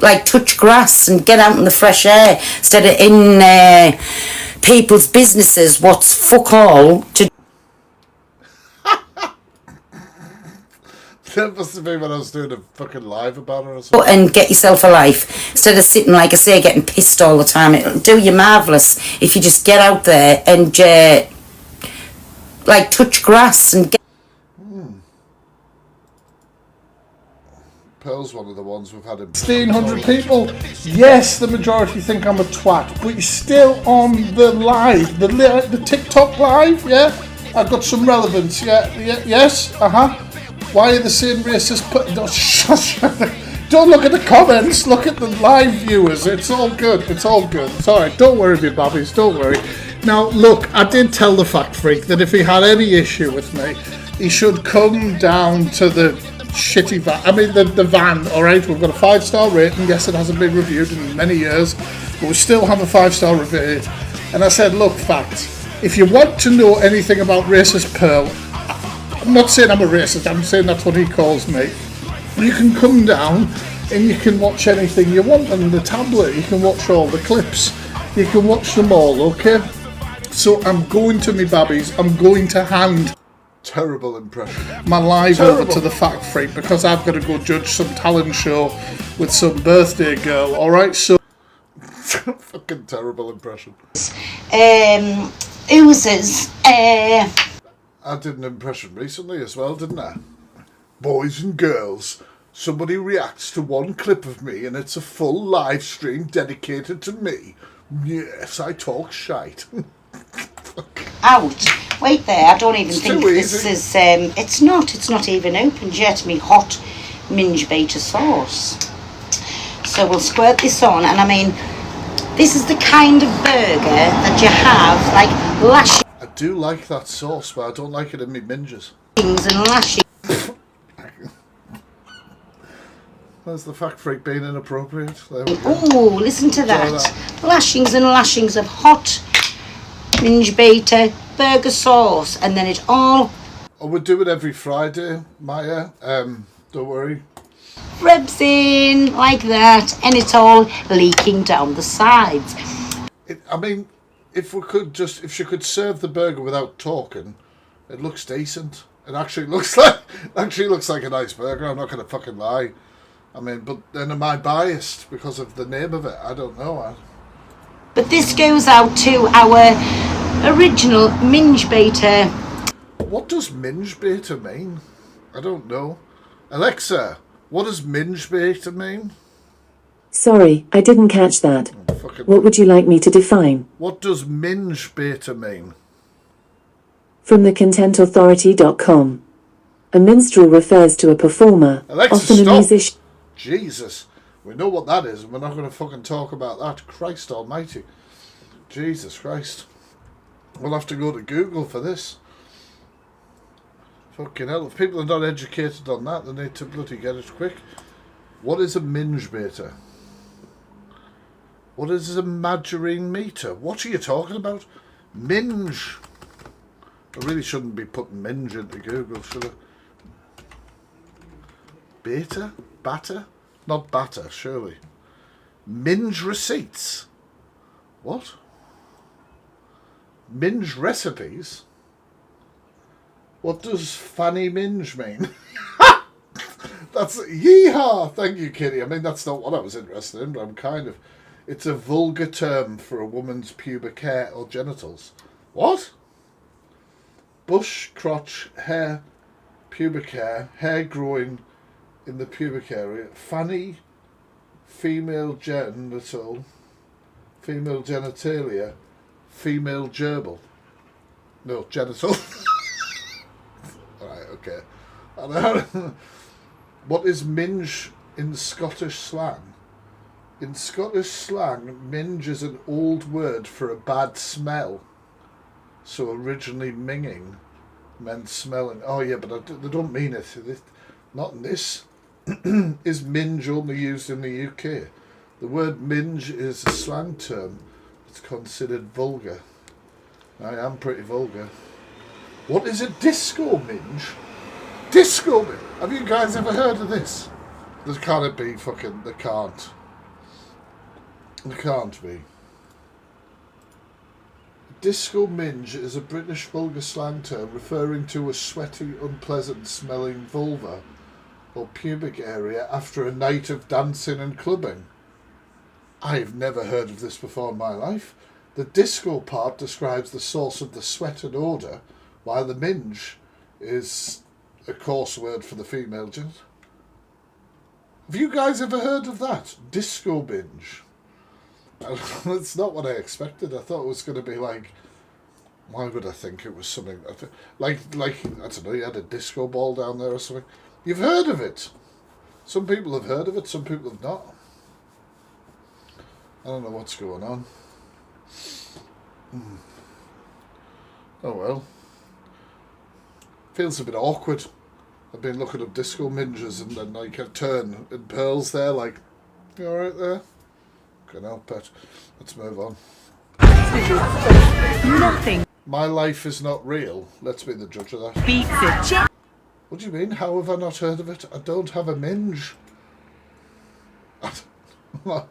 like touch grass and get out in the fresh air instead of in people's businesses. What's fuck all to That must have been when I was doing a fucking live about it or something. go and get yourself a life instead of sitting, like I say, getting pissed all the time. It'll do you marvellous if you just get out there and like touch grass and get. Pearl's one of the ones we've had in 1,600 people. Yes, the majority think I'm a twat, but you're still on the live, the TikTok live. Yeah, I've got some relevance. Yeah, yes. Why are the same racist? Don't look at the comments. Look at the live viewers. It's all good. It's all good. It's all right. Don't worry, me babbies. Don't worry. Now, look, I did tell the TheFactFreak that if he had any issue with me, he should come down to the shitty van. I mean, the van. All right, we've got a 5-star rating. Yes, it hasn't been reviewed in many years, but we still have a 5-star review. And I said, look, fact, if you want to know anything about racist Pearl, I'm not saying I'm a racist, I'm saying that's what he calls me. You can come down and you can watch anything you want on the tablet. You can watch all the clips. You can watch them all, okay? So I'm going to me babbies, I'm going to hand terrible impression. My live over to the TheFactFreak because I've got to go judge some talent show with some birthday girl, alright? So fucking terrible impression. Oozes. I did an impression recently as well, didn't I? Boys and girls, somebody reacts to one clip of me and it's a full live stream dedicated to me. Yes, I talk shite. Out. Wait there, I don't even think this is, it's not even opened yet, me hot minge beta sauce. So we'll squirt this on, and I mean, this is the kind of burger that you have, like, lashings I do like that sauce, but I don't like it in me minges. and lashings. There's the TheFactFreak being inappropriate. There we go. Oh, listen to that. Lashings and lashings of hot minge beta burger sauce, and then it all... Oh, we do it every Friday, Maya. Don't worry. Rubs in like that, and it's all leaking down the sides. I mean, if she could serve the burger without talking, it looks decent. It actually looks like a nice burger. I'm not gonna fucking lie. I mean, but then am I biased because of the name of it? I don't know. But this goes out to our original minge beta. What does minge beta mean? I don't know. Alexa, what does minge beta mean? Sorry, I didn't catch that. What would you like me to define? What does minge beta mean? From thecontentauthority.com. A minstrel refers to a performer, Alexa, often stop. a musician. Jesus, we know what that is, and we're not going to fucking talk about that. Christ almighty. Jesus Christ. We'll have to go to Google for this. Fucking hell, if people are not educated on that, they need to bloody get it quick. What is a minge beta? What is a margarine meter? What are you talking about? Minge. I really shouldn't be putting minge into Google, should I? Beta? Batter? Not batter, surely. Minge receipts. What? Minge recipes? What does Fanny Minge mean? That's yeehaw! Thank you, Kitty. I mean, that's not what I was interested in, but I'm kind of... It's a vulgar term for a woman's pubic hair or genitals. What? Bush, crotch, hair, pubic hair growing in the pubic area. Fanny, female genital, female genitalia, female gerbil. No, genital. Alright, okay. What is minge in Scottish slang? In Scottish slang, minge is an old word for a bad smell. So originally minging meant smelling. Oh yeah, but they don't mean it. Not in this. Is minge only used in the UK? The word minge is a slang term. It's considered vulgar. I am pretty vulgar. What is a disco minge? Disco minge? Have you guys ever heard of this? There can't be fucking... There can't. There can't be. Disco minge is a British vulgar slang term referring to a sweaty, unpleasant smelling vulva or pubic area after a night of dancing and clubbing. I've never heard of this before in my life. The disco part describes the source of the sweat and odour, while the minge is a coarse word for the female genital. Have you guys ever heard of that? Disco minge. That's not what I expected. I thought it was going to be like... Why would I think it was something... Like, I don't know, you had a disco ball down there or something. You've heard of it. Some people have heard of it, some people have not. I don't know what's going on. Oh well. Feels a bit awkward. I've been looking up disco minges and then like a turn in pearls there, like, you alright there? Can't help it. Let's move on. Nothing. My life is not real. Let's be the judge of that. Beats it. What do you mean? How have I not heard of it? I don't have a minge. I'm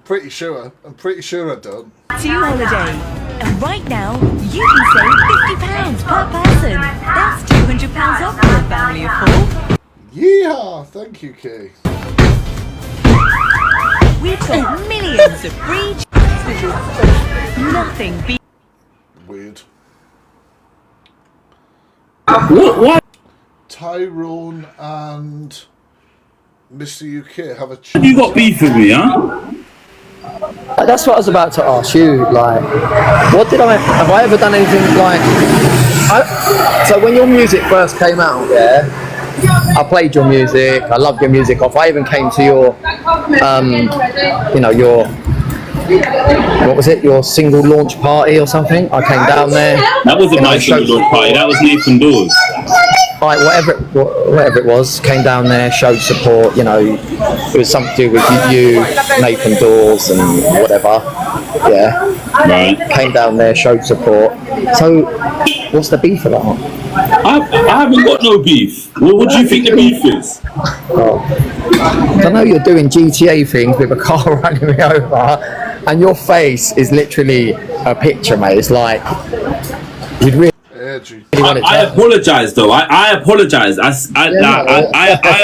pretty sure I don't. To holiday. And right now, you can save £50 per person. That's £200 off for a family of 4. Yeehaw! Thank you, Kay. We've got millions of free Nothing beats... Weird. What? Tyrone and Mr. UK have a... You got beef with me, huh? That's what I was about to ask you. Like, have I ever done anything like? So when your music first came out, yeah, I played your music. I loved your music. I even came to your, your, what was it? Your single launch party or something. I came down there. That wasn't my single launch party. That was Nathan Dawes. Like whatever it was, came down there, showed support. You know, it was something to do with you, Nathan Dawes, and whatever. Yeah, right. Came down there, showed support. So, what's the beef about? I haven't got no beef. What do you think the beef is? I know you're doing GTA things with a car running me over, and your face is literally a picture, mate. It's like you'd really. I apologise though. I apologise. I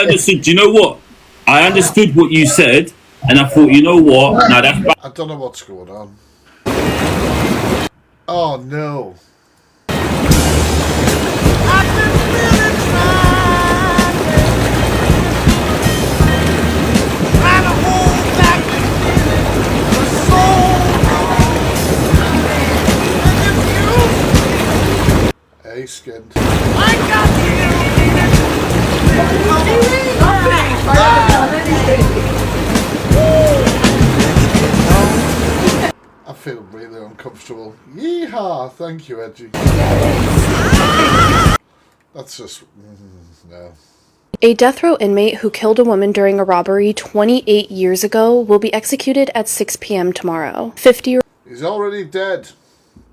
understood. Do you know what? I understood what you said, and I thought, you know what? Now that's. I don't know what's going on. Oh no. Hey, skinned. I feel really uncomfortable. Yeehaw! Thank you, Edgy. That's just... no. A death row inmate who killed a woman during a robbery 28 years ago will be executed at 6 p.m. tomorrow. 50-year-old... He's already dead.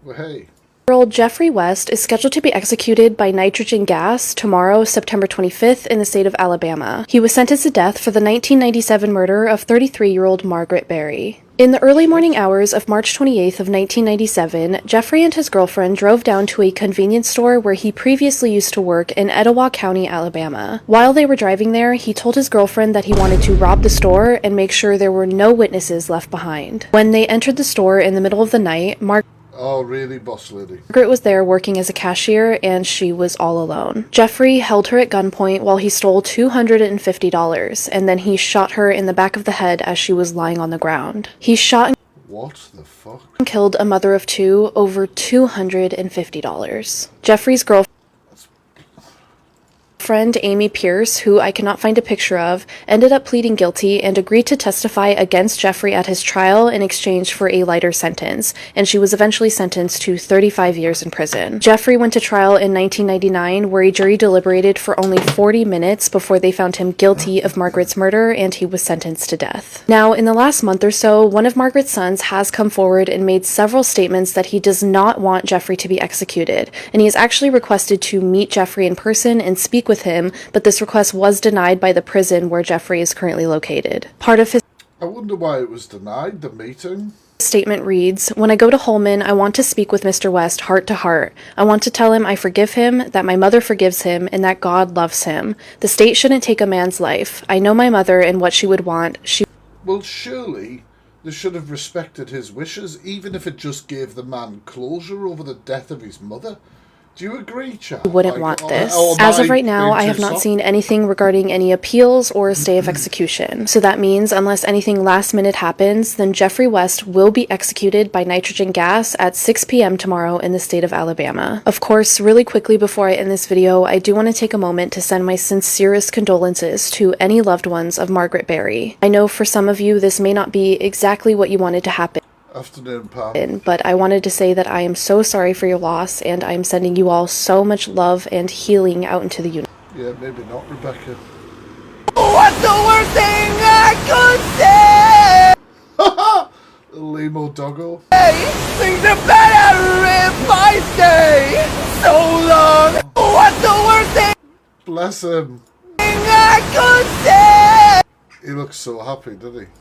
Well, hey. Jeffrey West is scheduled to be executed by nitrogen gas tomorrow, September 25th, in the state of Alabama. He was sentenced to death for the 1997 murder of 33-year-old Margaret Berry. In the early morning hours of March 28th of 1997, Jeffrey and his girlfriend drove down to a convenience store where he previously used to work in Etowah County, Alabama. While they were driving there, he told his girlfriend that he wanted to rob the store and make sure there were no witnesses left behind. When they entered the store in the middle of the night, Oh, really, boss lady? Margaret was there working as a cashier, and she was all alone. Jeffrey held her at gunpoint while he stole $250, and then he shot her in the back of the head as she was lying on the ground. He shot and What the fuck? killed a mother of two over $250. Jeffrey's girlfriend, Amy Pierce, who I cannot find a picture of, ended up pleading guilty and agreed to testify against Jeffrey at his trial in exchange for a lighter sentence, and she was eventually sentenced to 35 years in prison. Jeffrey went to trial in 1999, where a jury deliberated for only 40 minutes before they found him guilty of Margaret's murder, and he was sentenced to death. Now, in the last month or so, one of Margaret's sons has come forward and made several statements that he does not want Jeffrey to be executed, and he has actually requested to meet Jeffrey in person and speak with him, but this request was denied by the prison where Jeffrey is currently located. Part of his I wonder why it was denied, the meeting. Statement reads, "When I go to Holman, I want to speak with Mr. West heart to heart. I want to tell him I forgive him, that my mother forgives him, and that God loves him. The state shouldn't take a man's life. I know my mother and what she would want. Well, surely they should have respected his wishes, even if it just gave the man closure over the death of his mother. Do you agree, Chad? Wouldn't want this. As of right now, I have not seen anything regarding any appeals or a stay of execution. So that means, unless anything last minute happens, then Jeffrey West will be executed by nitrogen gas at 6 p.m. tomorrow in the state of Alabama. Of course, really quickly before I end this video, I do want to take a moment to send my sincerest condolences to any loved ones of Margaret Berry. I know for some of you this may not be exactly what you wanted to happen. Afternoon, Pam. But I wanted to say that I am so sorry for your loss, and I am sending you all so much love and healing out into the universe. Yeah, maybe not, Rebecca. What's the worst thing I could say? Limo doggo. Things are better if I stay so long. What's the worst thing Bless him. I could say? He looks so happy, doesn't he?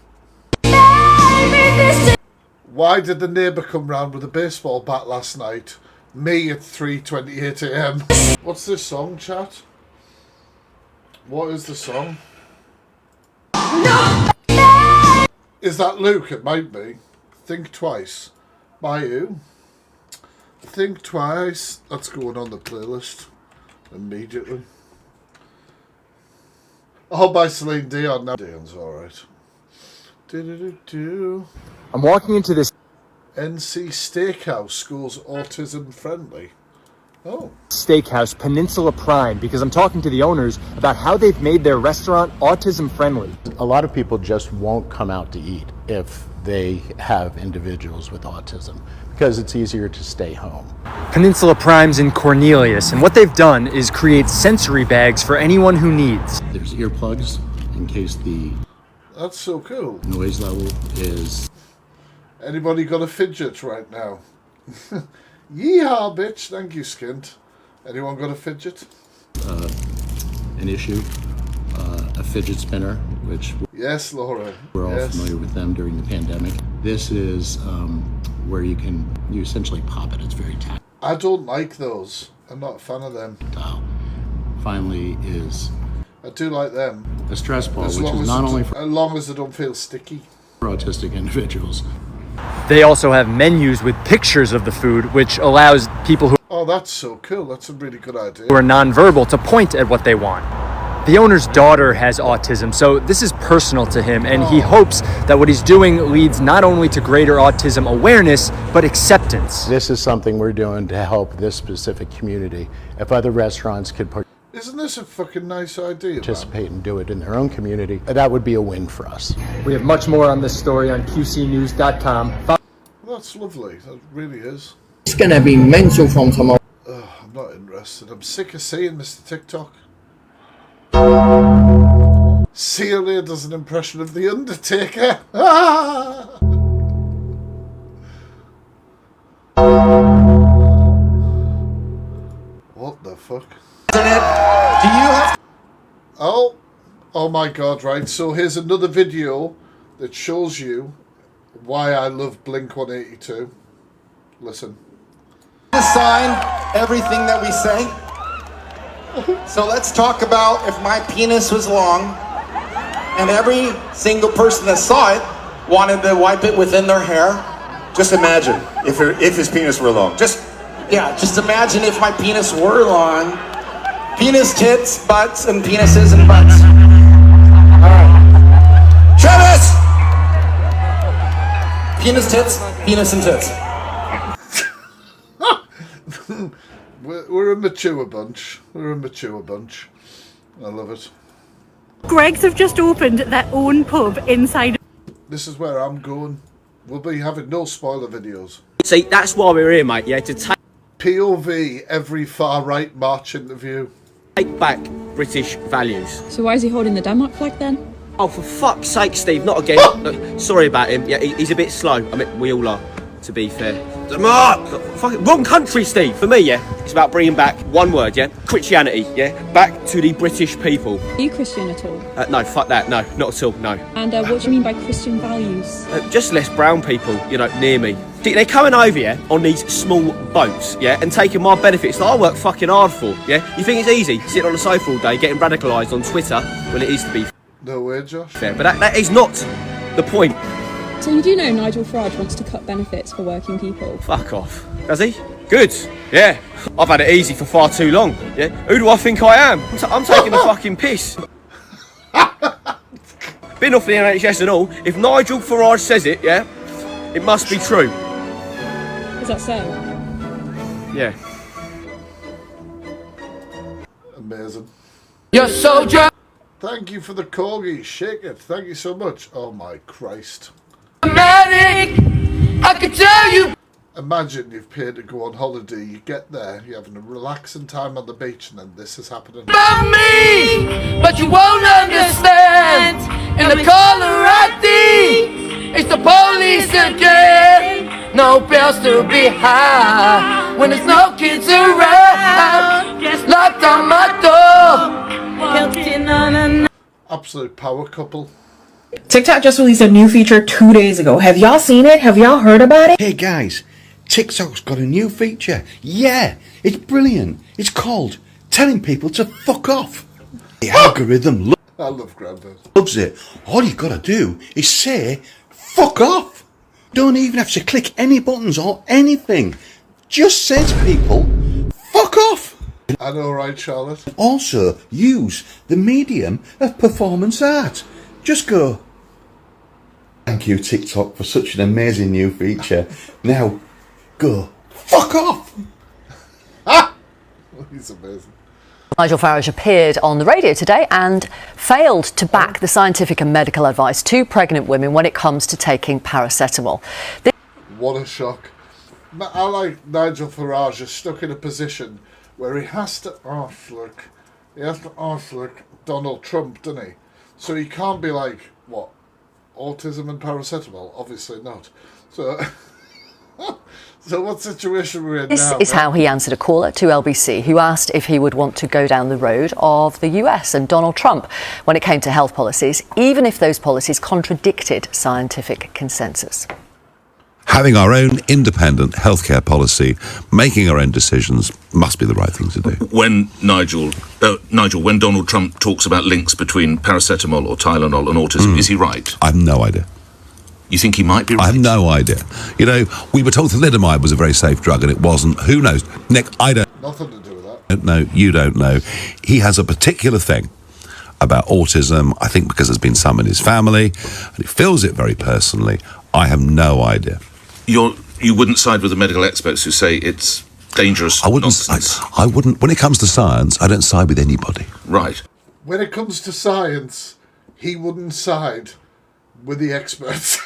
Why did the neighbour come round with a baseball bat last night? Me at 3:28 a.m. What's this song, chat? What is the song? Is that Luke? It might be. Think Twice. By who? Think Twice. That's going on the playlist immediately. Oh, by Celine Dion. Now Dion's alright. I'm walking into this NC Steakhouse schools autism friendly. Oh. steakhouse, Peninsula Prime, because I'm talking to the owners about how they've made their restaurant autism friendly. A lot of people just won't come out to eat if they have individuals with autism because it's easier to stay home. Peninsula Prime's in Cornelius, and what they've done is create sensory bags for anyone who needs. There's earplugs in case the That's so cool. noise level is... Anybody got a fidget right now? Yeehaw, bitch. Thank you, Skint. Anyone got a fidget? an issue. A fidget spinner, which Yes, Laura. we're all Yes. familiar with them during the pandemic. This is where you essentially pop it. It's very tactile. I don't like those. I'm not a fan of them. Finally is I do like them. a stress ball, As which long is as not it- only for as long as they don't feel sticky. autistic individuals. They also have menus with pictures of the food, which allows people who Oh, that's so cool. That's a really good idea. are nonverbal to point at what they want. The owner's daughter has autism, so this is personal to him, and he hopes that what he's doing leads not only to greater autism awareness, but acceptance. This is something we're doing to help this specific community. If other restaurants could Isn't this a fucking nice idea, man? participate and do it in their own community, that would be a win for us. We have much more on this story on QCnews.com. That's lovely. That really is. It's gonna be mental from tomorrow. I'm not interested. I'm sick of seeing Mr. TikTok. Celia does an impression of The Undertaker. fuck? Do you have... Oh my god, right. So here's another video that shows you why I love Blink-182. Listen. Sign everything that we say. So let's talk about if my penis was long and every single person that saw it wanted to wipe it within their hair. Just imagine if his penis were long. Just imagine if my penis were long. Penis, tits, butts, and penises and butts. Alright. Travis! Penis, tits, penis, and tits. We're a mature bunch. We're a mature bunch. I love it. Greg's have just opened their own pub inside. This is where I'm going. We'll be having no spoiler videos. See, that's why we're here, mate, yeah, to take POV every far-right March interview. Take back British values. So why is he holding the Denmark flag then? Oh, for fuck's sake, Steve, not again. Look, sorry about him. Yeah, he's a bit slow. I mean, we all are, to be fair. Fucking wrong country, Steve. For me, yeah, it's about bringing back one word, yeah, Christianity, yeah, back to the British people. Are you Christian at all? No, fuck that. No, not at all. No. And what do you mean by Christian values? Just less brown people, you know, near me. See, they're coming over, yeah, on these small boats, yeah, and taking my benefits that I work fucking hard for, yeah. You think it's easy sitting on the sofa all day, getting radicalised on Twitter? Well, it is to be. No way, Josh. Fair, but that is not the point. So you do know Nigel Farage wants to cut benefits for working people? Fuck off. Does he? Good. Yeah. I've had it easy for far too long. Yeah. Who do I think I am? I'm taking the fucking piss. Been off the NHS and all. If Nigel Farage says it, yeah, it must be true. Is that so? Yeah. Amazing. You're so drunk. Thank you for the corgi. Shake it. Thank you so much. Oh my Christ. I can tell you. Imagine you've paid to go on holiday, you get there, you're having a relaxing time on the beach, and then this is happening. About me, but you won't understand. In the Colorado, it's the police again. No bills to be high when there's no kids around. Just locked on my door. Absolute power couple. TikTok just released a new feature 2 days ago. Have y'all seen it? Have y'all heard about it? Hey guys, TikTok's got a new feature. Yeah, it's brilliant. It's called telling people to fuck off. The algorithm I love Grandad. loves it. All you gotta do is say fuck off. Don't even have to click any buttons or anything. Just say to people, fuck off. I know, right, Charlotte? Also, use the medium of performance art. Just go. Thank you, TikTok, for such an amazing new feature. Now, go. Fuck off! He's amazing. Nigel Farage appeared on the radio today and failed to back the scientific and medical advice to pregnant women when it comes to taking paracetamol. What a shock. I like Nigel Farage is stuck in a position where he has to arslick Donald Trump, doesn't he? So he can't be like, what, autism and paracetamol? Obviously not. So, so what situation we're in This now? is how he answered a caller to LBC who asked if he would want to go down the road of the US and Donald Trump when it came to health policies, even if those policies contradicted scientific consensus. Having our own independent healthcare policy, making our own decisions, must be the right thing to do. When when Donald Trump talks about links between paracetamol or Tylenol and autism, is he right? I have no idea. You think he might be right? I have no idea. You know, we were told thalidomide was a very safe drug and it wasn't. Who knows? Nick, I don't Nothing to do with that. know. You don't know. He has a particular thing about autism, I think because there's been some in his family, and he feels it very personally. I have no idea. You wouldn't side with the medical experts who say it's dangerous nonsense? I wouldn't. When it comes to science, I don't side with anybody. Right. When it comes to science, he wouldn't side with the experts.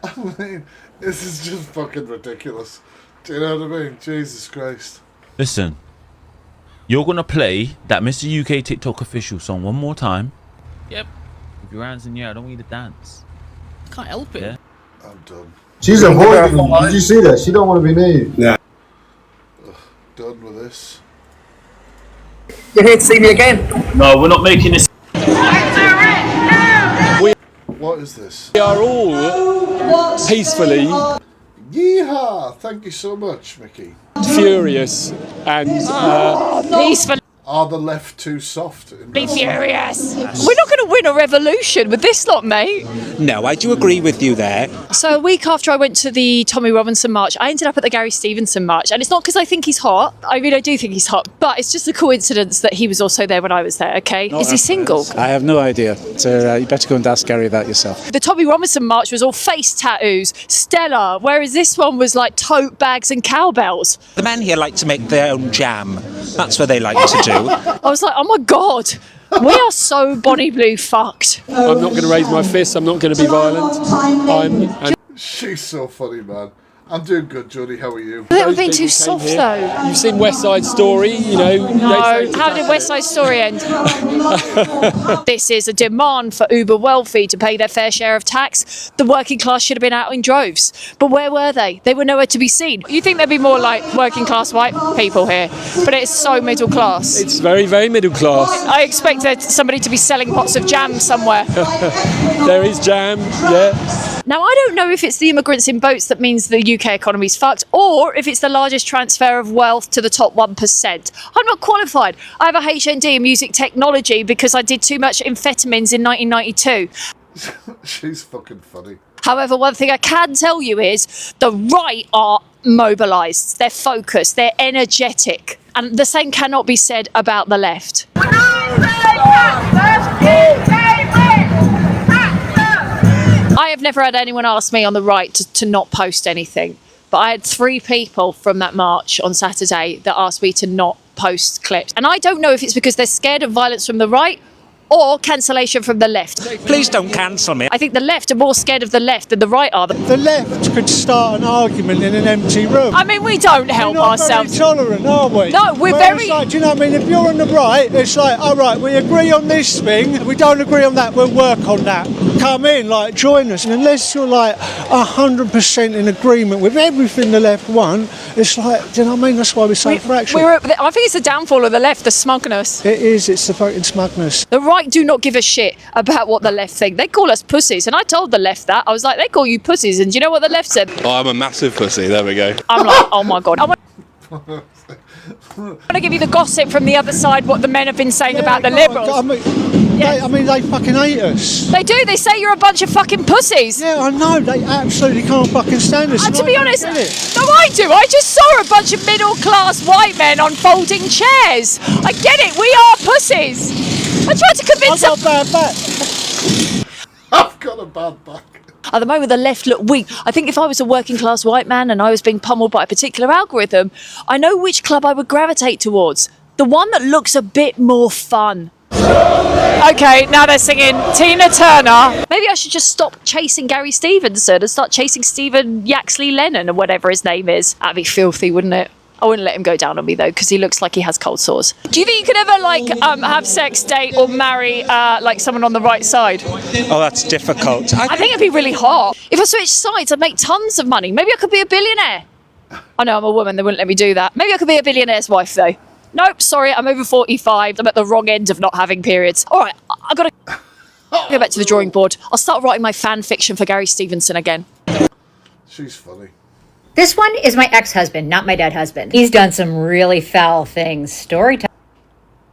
I mean, this is just fucking ridiculous. Do you know what I mean? Jesus Christ. Listen, you're going to play that Mr. UK TikTok official song one more time. Yep. With your hands in the air, I don't want you to dance. Can't help it. Yeah? I'm done. She's avoiding me. Did you see that? She don't want to be me. Yeah. Done with this. You're here to see me again? No, we're not making this. What is this? We are all peacefully. Yeehaw! Thank you so much, Mickey. Furious and peaceful. Are the left too soft? Be furious. We're not going to win a revolution with this lot, mate. No, I do agree with you there. So a week after I went to the Tommy Robinson march, I ended up at the Gary Stevenson march. And it's not because I think he's hot. I really do think he's hot. But it's just a coincidence that he was also there when I was there, okay? Is he single? I have no idea. So you better go and ask Gary that yourself. The Tommy Robinson march was all face tattoos, Stella, whereas this one was like tote bags and cowbells. The men here like to make their own jam. That's what they like to do. I was like, oh my God, we are so Bonnie Blue fucked. I'm not going to raise my fists. I'm not going to be violent. She's so funny, man. I'm doing good, Jodie. How are you? They were being too soft, though. You've seen West Side Story, you know. No. How did West Side Story end? This is a demand for uber wealthy to pay their fair share of tax. The working class should have been out in droves. But where were they? They were nowhere to be seen. You think there'd be more like working class white people here, but it's so middle class. It's very, very middle class. I expect somebody to be selling pots of jam somewhere. There is jam, yeah. Now, I don't know if it's the immigrants in boats that means the UK economy's fucked, or if it's the largest transfer of wealth to the top 1%. I'm not qualified. I have a HND in music technology because I did too much amphetamines in 1992. She's fucking funny. However, one thing I can tell you is the right are mobilised, they're focused, they're energetic. And the same cannot be said about the left. I have never had anyone ask me on the right to not post anything. But I had 3 people from that march on Saturday that asked me to not post clips. And I don't know if it's because they're scared of violence from the right or cancellation from the left. Please don't cancel me. I think the left are more scared of the left than the right are. The left could start an argument in an empty room. I mean, we don't help ourselves. We're very tolerant, are we? No, we're Whereas, very... like, do you know what I mean? If you're on the right, it's like, all right, we agree on this thing, we don't agree on that, we'll work on that. Come in, like, join us. And unless you're, like, 100% in agreement with everything the left want, it's like, do you know what I mean? That's why we're so fractured. I think it's the downfall of the left, the smugness. It is, it's the fucking smugness. The right do not give a shit about what the left think. They call us pussies, and I told the left that. I was like, they call you pussies, and do you know what the left said? Oh, I'm a massive pussy, there we go. I'm like, oh my God. I want to give you the gossip from the other side, what the men have been saying about the Liberals. I mean, they fucking hate us. They do, they say you're a bunch of fucking pussies. Yeah, I know, they absolutely can't fucking stand us. To be honest, no, I do. I just saw a bunch of middle-class white men on folding chairs. I get it, we are pussies. I tried to convince I've got a bad back. I've got a bad back. At the moment, the left look weak. I think if I was a working class white man and I was being pummeled by a particular algorithm, I know which club I would gravitate towards. The one that looks a bit more fun. Okay, now they're singing Tina Turner. Maybe I should just stop chasing Gary Stevenson and start chasing Stephen Yaxley Lennon or whatever his name is. That'd be filthy, wouldn't it? I wouldn't let him go down on me though, because he looks like he has cold sores. Do you think you could ever have sex, date, or marry like someone on the right side? Oh, that's difficult. I think it'd be really hot. If I switched sides, I'd make tons of money. Maybe I could be a billionaire. I know I'm a woman; they wouldn't let me do that. Maybe I could be a billionaire's wife though. Nope, sorry, I'm over 45. I'm at the wrong end of not having periods. All right, I've got to go back to the drawing board. I'll start writing my fan fiction for Gary Stevenson again. She's funny. This one is my ex-husband, not my dead husband. He's done some really foul things. Story time.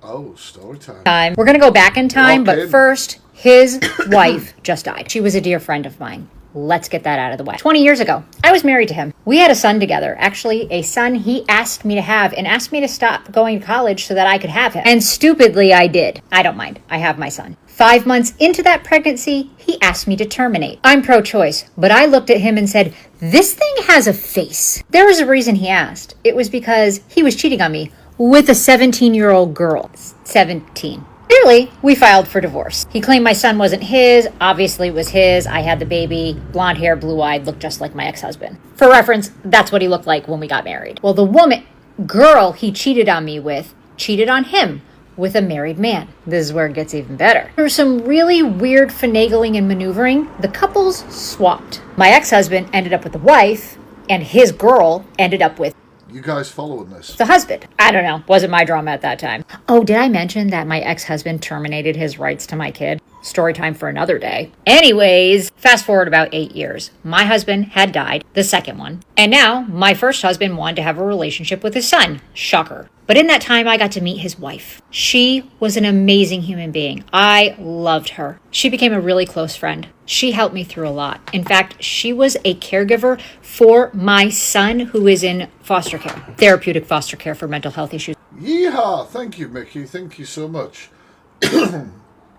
Oh, story time. We're going to go back in time, but first, his wife just died. She was a dear friend of mine. Let's get that out of the way. 20 years ago, I was married to him. We had a son together. Actually, a son he asked me to have and asked me to stop going to college so that I could have him. And stupidly, I did. I don't mind. I have my son. 5 months into that pregnancy, he asked me to terminate. I'm pro-choice, but I looked at him and said, this thing has a face. There was a reason he asked. It was because he was cheating on me with a 17-year-old girl. 17. Clearly, we filed for divorce. He claimed my son wasn't his. Obviously, it was his. I had the baby. Blonde hair, blue-eyed, looked just like my ex-husband. For reference, that's what he looked like when we got married. Well, the girl he cheated on me with, cheated on him with a married man. This is where it gets even better. Through some really weird finagling and maneuvering, the couples swapped. My ex-husband ended up with the wife, and his girl ended up with You guys following this? the husband. I don't know. Wasn't my drama at that time. Oh, did I mention that my ex-husband terminated his rights to my kid? Story time for another day. Anyways, fast forward about 8 years. My husband had died, the second one. And now, my first husband wanted to have a relationship with his son. Shocker. But in that time, I got to meet his wife. She was an amazing human being. I loved her. She became a really close friend. She helped me through a lot. In fact, she was a caregiver for my son who is in foster care, therapeutic foster care for mental health issues. Yeehaw! Thank you, Mickey. Thank you so much.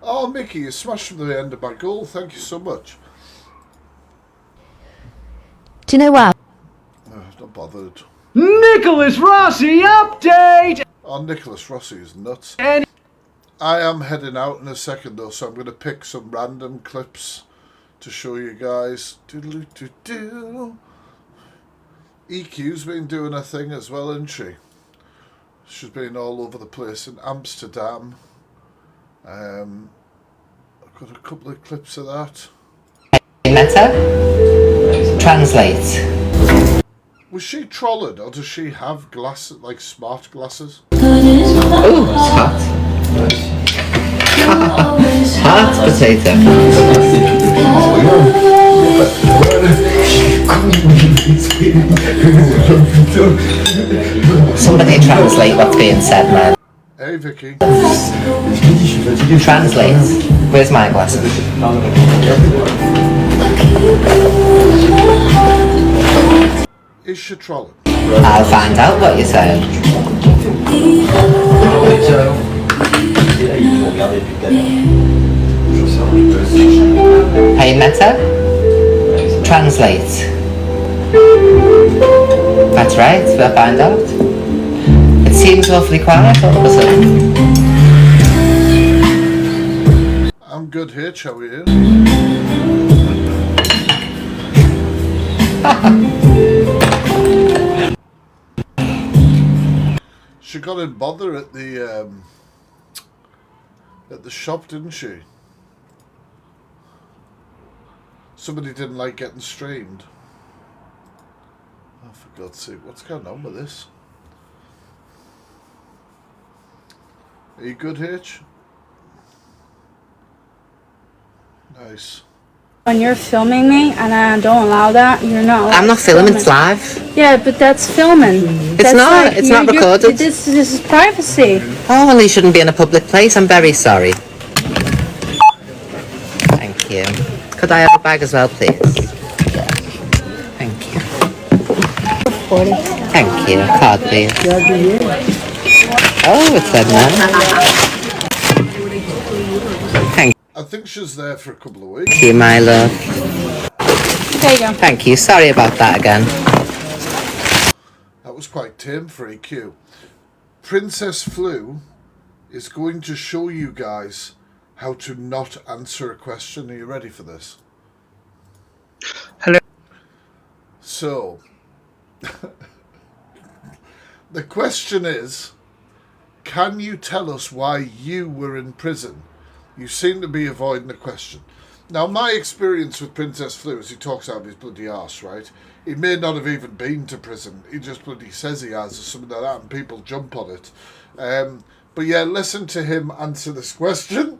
Oh, Mickey, you smashed the end of my goal. Thank you so much. Do you know what? Not bothered. Nicholas Rossi update! Oh, Nicholas Rossi is nuts. I am heading out in a second though, so I'm going to pick some random clips to show you guys. Doodle-doo-doo. EQ's been doing a thing as well, isn't she? She's been all over the place in Amsterdam. I've got a couple of clips of that. Meta, translate. Was she trolling, or does she have glasses, like smart glasses? Ooh, hot. Hot potato. Somebody translate what's being said, man. Hey, Vicky. Translate. Where's my glasses? Is she trolling? I'll find out what you said. Hey Meta, translate. That's right, we'll find out. It seems awfully quiet all of a sudden. I'm good here, shall we? She got in bother at the shop, didn't she? Somebody didn't like getting streamed. Oh, for God's sake, what's going on with this? Are you good, Hitch? Nice. When you're filming me and I don't allow that, you're not allowed I'm not to filming, film it's it. live. Yeah, but that's filming. It's not, it's not recorded. This is privacy. Oh, well, you shouldn't be in a public place. I'm very sorry. Thank you. Could I have a bag as well, please? Thank you. Thank you. Card, please. Oh, it's said now. Thank I think she's there for a couple of weeks. you, my love. There you go. Thank you. Sorry about that again. That was quite tame for EQ. Princess Flu is going to show you guys how to not answer a question. Are you ready for this? Hello. So, the question is, can you tell us why you were in prison? You seem to be avoiding the question. Now, my experience with Princess Flu is he talks out of his bloody arse, right? He may not have even been to prison. He just bloody says he has or something like that, and people jump on it. But yeah, listen to him answer this question.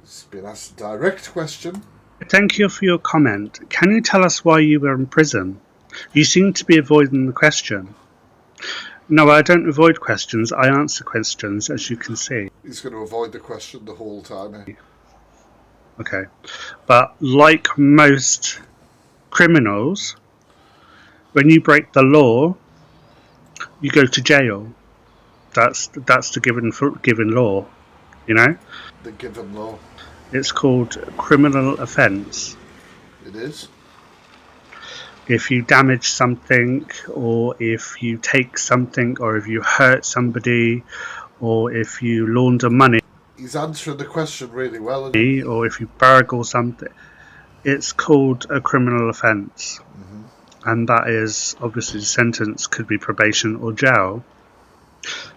It's been asked a direct question. Thank you for your comment. Can you tell us why you were in prison? You seem to be avoiding the question. No, I don't avoid questions. I answer questions, as you can see. He's going to avoid the question the whole time. Eh? Okay. But like most criminals, when you break the law, you go to jail. That's the given law, you know? The given law. It's called criminal offence. It is. If you damage something, or if you take something, or if you hurt somebody, or if you launder money. He's answering the question really well. Isn't he? Or if you burgle something, it's called a criminal offence. Mm-hmm. And that is, obviously, the sentence could be probation or jail.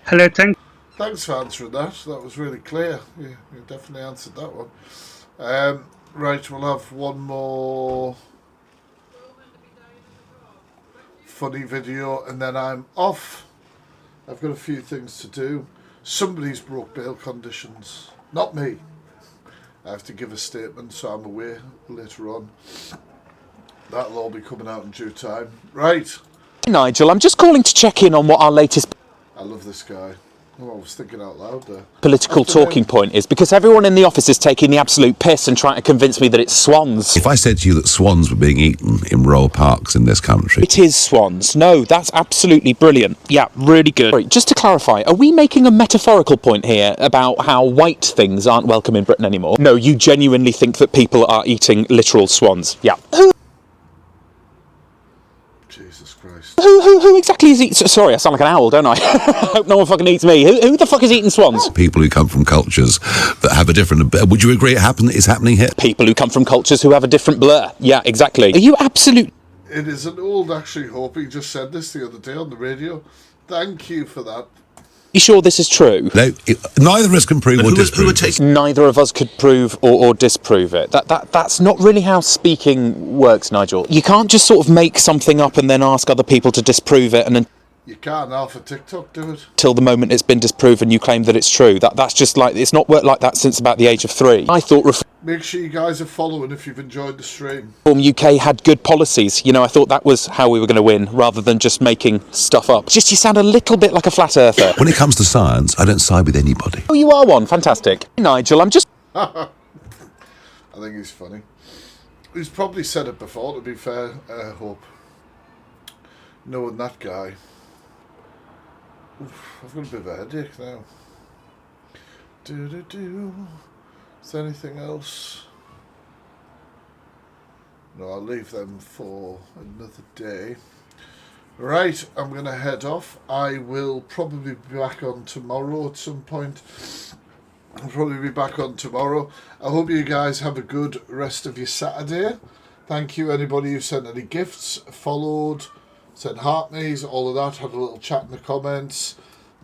Hello, thank Thanks for answering that. That was really clear. You definitely answered that one. Right, we'll have one more funny video and then I'm off. I've got a few things to do. Somebody's broke bail conditions. Not me. I have to give a statement, so I'm away later on. That'll all be coming out in due time. Right. Nigel, I'm just calling to check in on what our latest I love this guy. Oh, I was thinking out loud there. political talking point is, because everyone in the office is taking the absolute piss and trying to convince me that it's swans. If I said to you that swans were being eaten in royal parks in this country, It is swans. No, that's absolutely brilliant. Yeah, really good. Sorry, just to clarify, are we making a metaphorical point here about how white things aren't welcome in Britain anymore? No, you genuinely think that people are eating literal swans. Yeah. Jesus Christ. Who exactly is eating... Sorry, I sound like an owl, don't I? I hope no one fucking eats me. Who the fuck is eating swans? people who come from cultures that have a different... Would you agree it's happening here? People who come from cultures who have a different blur. Yeah, exactly. Are you absolute... It is an old actually hope. He just said this the other day on the radio. Thank you for that. You sure this is true? No, neither of us can prove or disprove this. Neither of us could prove or disprove it. That's not really how speaking works, Nigel. You can't just sort of make something up and then ask other people to disprove it and then... You can't now for TikTok do it. Till the moment it's been disproven, you claim that it's true. That's just like... It's not worked like that since about the age of 3. I thought... Make sure you guys are following if you've enjoyed the stream. Reform UK had good policies. You know, I thought that was how we were going to win, rather than just making stuff up. Just you sound a little bit like a flat earther. When it comes to science, I don't side with anybody. Oh, you are one. Fantastic. Nigel, I'm just... I think he's funny. He's probably said it before, to be fair, I hope. Knowing that guy. Oof, I've got a bit of a headache now. Is there anything else? No, I'll leave them for another day. Right, I'm going to head off. I will probably be back on tomorrow at some point. I'll probably be back on tomorrow. I hope you guys have a good rest of your Saturday. Thank you anybody who sent any gifts, followed, sent heart me's, all of that, had a little chat in the comments,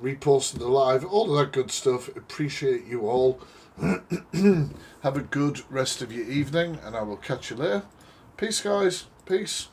reposted the live, all of that good stuff. Appreciate you all. Have a good rest of your evening and I will catch you later. Peace guys. Peace.